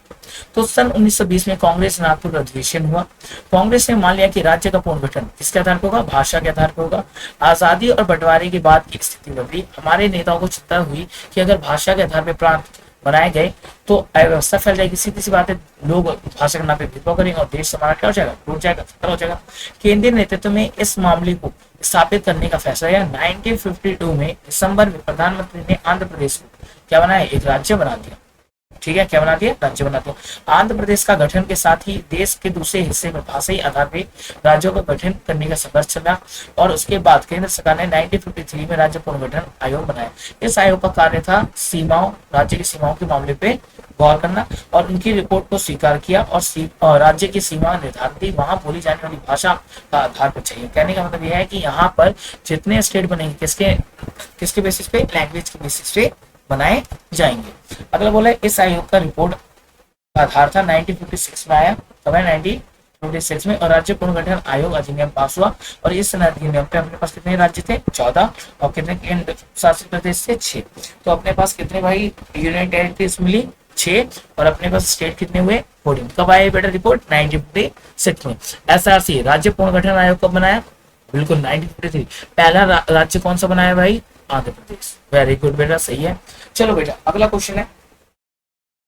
तो सन 1920 में कांग्रेस नागपुर का अधिवेशन हुआ। कांग्रेस ने मान लिया कि राज्य का पुनर्गठन किसके आधार पर होगा, भाषा के आधार पर होगा। आजादी और बंटवारे के बाद एक स्थिति बदली। हमारे नेताओं को चिंता हुई कि अगर भाषा के आधार पर प्रांत बनाए गए तो अव्यवस्था फैल जाएगी। सीधी सी बात है, लोग भाषा के नाम पे भेदभाव करेंगे और देश हमारा क्या हो जाएगा, टूट जाएगा, खतरा हो जाएगा। केंद्रीय नेतृत्व में इस मामले को स्थापित करने का फैसला किया। 1952 में दिसंबर में प्रधानमंत्री ने आंध्र प्रदेश को क्या बनाया, एक राज्य बना दिया। ठीक है, क्या बना दिया, राज्य बना दिया। आंध्र प्रदेश का गठन के साथ ही देश के दूसरे हिस्से में भाषाई आधार पर राज्यों का गठन करने का संघर्ष चला और उसके बाद केंद्र सरकार ने 1953 में राज्य पुनर्गठन आयोग बनाया। इस आयोग का कार्य था सीमाओं, राज्य की सीमाओं के मामले पे गौर करना और उनकी रिपोर्ट को स्वीकार किया और राज्य की सीमा निर्धारित थी, वहां बोली जाने वाली भाषा का आधार पर चाहिए। कहने का मतलब यह है कि यहाँ पर जितने स्टेट बनेंगे किसके किसके बेसिस पे, लैंग्वेज के बेसिस पे बनाए जाएंगे। अगला बोला है इस आयोग का रिपोर्ट का आधार था 1956 में आया, तब है 1956 में, और राज्य पुनर्गठन आयोग अधिनियम पास हुआ। और इस अधिनियम पे अपने पास कितने राज्य थे, 14, और कितने केंद्र शासित प्रदेश थे, 6। तो अपने पास कितने भाई यूनियन टेरिटरीज मिली, 6, और अपने पास स्टेट कितने हुए, 14। कब आया बेटा रिपोर्ट, 1956 में। एसआरसी राज्य पुनर्गठन आयोग कब बनाया, बिल्कुल 1953। पहला राज्य कौन सा बनाया भाई, आंध्र प्रदेश। वेरी गुड बेटा, सही है। चलो बेटा अगला क्वेश्चन है,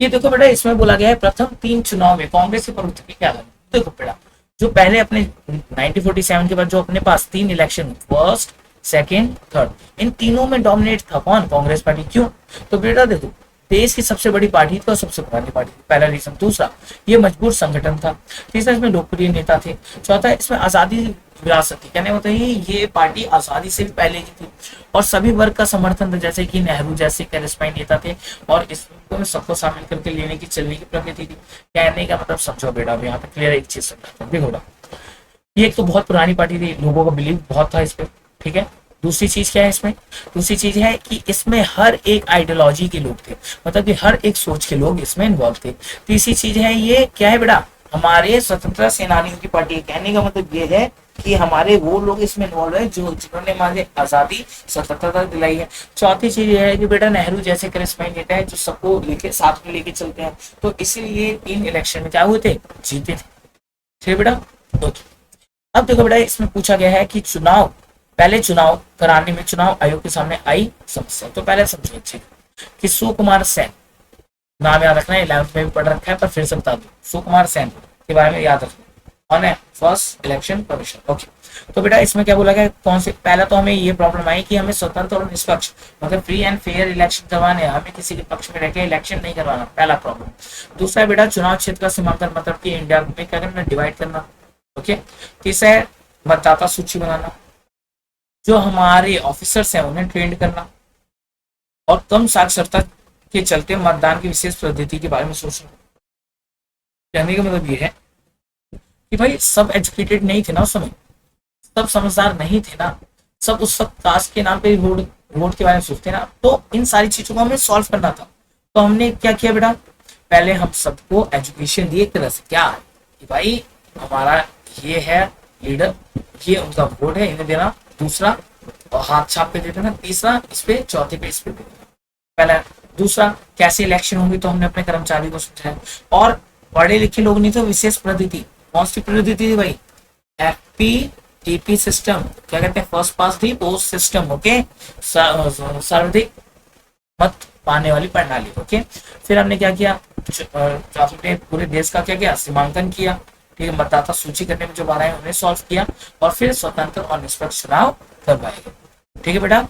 ये देखो बेटा, इसमें बोला गया है प्रथम 3 चुनाव में कांग्रेस के प्रवृत्ति क्या है। देखो बेटा, जो पहले अपने 1947 के बाद जो अपने पास 3 इलेक्शन, फर्स्ट, सेकंड, थर्ड, इन तीनों में डोमिनेट था कौन, कांग्रेस पार्टी। क्यों, तो बेटा देखो, देश की सबसे बड़ी पार्टी थी और सबसे पुरानी पार्टी, पहला रीजन। दूसरा, ये मजबूत संगठन था। तीसरा, इसमें लोकप्रिय नेता थे। चौथा, इसमें आजादी विरासत थी। कहने मतलब ये पार्टी आजादी से भी पहले की थी और सभी वर्ग का समर्थन था, जैसे कि नेहरू जैसे करिश्माई नेता थे और इसमें सबको शामिल करके लेने की चलने की प्रकृति थी। कहने का मतलब समझो बेटा, अब यहाँ पे क्लियर एक चीज समझाता हूँ। देखो बेटा, ये एक तो बहुत पुरानी पार्टी थी, लोगों का बिलीव बहुत था इस पे। ठीक है, दूसरी चीज क्या है इसमें, दूसरी चीज है कि इसमें हर एक आइडियोलॉजी के लोग थे, मतलब कि हर एक सोच के लोग इसमें इन्वॉल्व थे। तीसरी चीज है, ये क्या है बेटा, हमारे स्वतंत्रता सेनानियों की पार्टी। कहने का मतलब ये है कि हमारे वो लोग इसमें इन्वॉल्व है जिन्होंने हमारे आजादी स्वतंत्रता दिलाई है। चौथी चीज ये है कि बेटा नेहरू जैसे करिश्माई नेता है जो सबको लेके साथ में लेके चलते हैं, तो इसीलिए 3 इलेक्शन में क्या हुए थे, जीते थे। ठीक बेटा, अब देखो बेटा, इसमें पूछा गया है कि पहले चुनाव कराने में चुनाव आयोग के सामने आई समस्या। तो पहले समझो अच्छे कि सुकुमार सेन, नाम याद रखना है, 11th में भी पढ़ रखा है पर फिर से बता दो, सुकुमार सेन के बारे में याद रखना, कौन है, फर्स्ट इलेक्शन कमीशन। ओके, तो बेटा इसमें क्या बोला गया, कौन से, पहला तो हमें ये प्रॉब्लम आई कि हमें स्वतंत्र और निष्पक्ष मतलब फ्री एंड फेयर इलेक्शन करवाने, हमें किसी के पक्ष में रहकर इलेक्शन नहीं करवाना, पहला प्रॉब्लम। दूसरा बेटा, चुनाव क्षेत्र का सीमांकन, मतलब कि इंडिया में क्या करना, डिवाइड करना। ओके, तीसरा है मतदाता सूची बनाना, जो हमारे ऑफिसर्स हैं उन्हें ट्रेंड करना, और कम साक्षरता के चलते मतदान की विशेष पद्धति के बारे में सोचना। कहने का मतलब ये है कि भाई सब एजुकेटेड नहीं थे ना उस समय, सब समझदार नहीं थे ना, सब उस वक्त कास्ट के नाम पे वोट के बारे में सोचते ना, तो इन सारी चीजों को हमें सॉल्व करना था। तो हमने क्या किया बेटा, पहले हम सबको एजुकेशन दिए एक तरह से, क्या कि भाई हमारा ये है लीडर, ये उनका वोट है, इन्हें देना। दूसरा, हाथ छाप पे दे देना। तीसरा, इस पे, चौथे पे इस पे दे देना। पहला। दूसरा, कैसे इलेक्शन होंगे तो हमने अपने कर्मचारी को समझाया। और पढ़े लिखे लोग नहीं थे, विशेष पद्धति, कौन सी पद्धति थी भाई, FPTP सिस्टम, क्या कहते हैं, फर्स्ट पास थी पोस्ट सिस्टम। ओके, सर्वाधिक मत पाने वाली प्रणाली। ओके, फिर हमने क्या किया, पूरे देश का क्या किया, सीमांकन किया। ठीक है, मतदाता सूची करने में जो बाधाएं उन्हें सॉल्व किया, और फिर स्वतंत्र और निष्पक्ष चुनाव करवाए गए। ठीक है बेटा,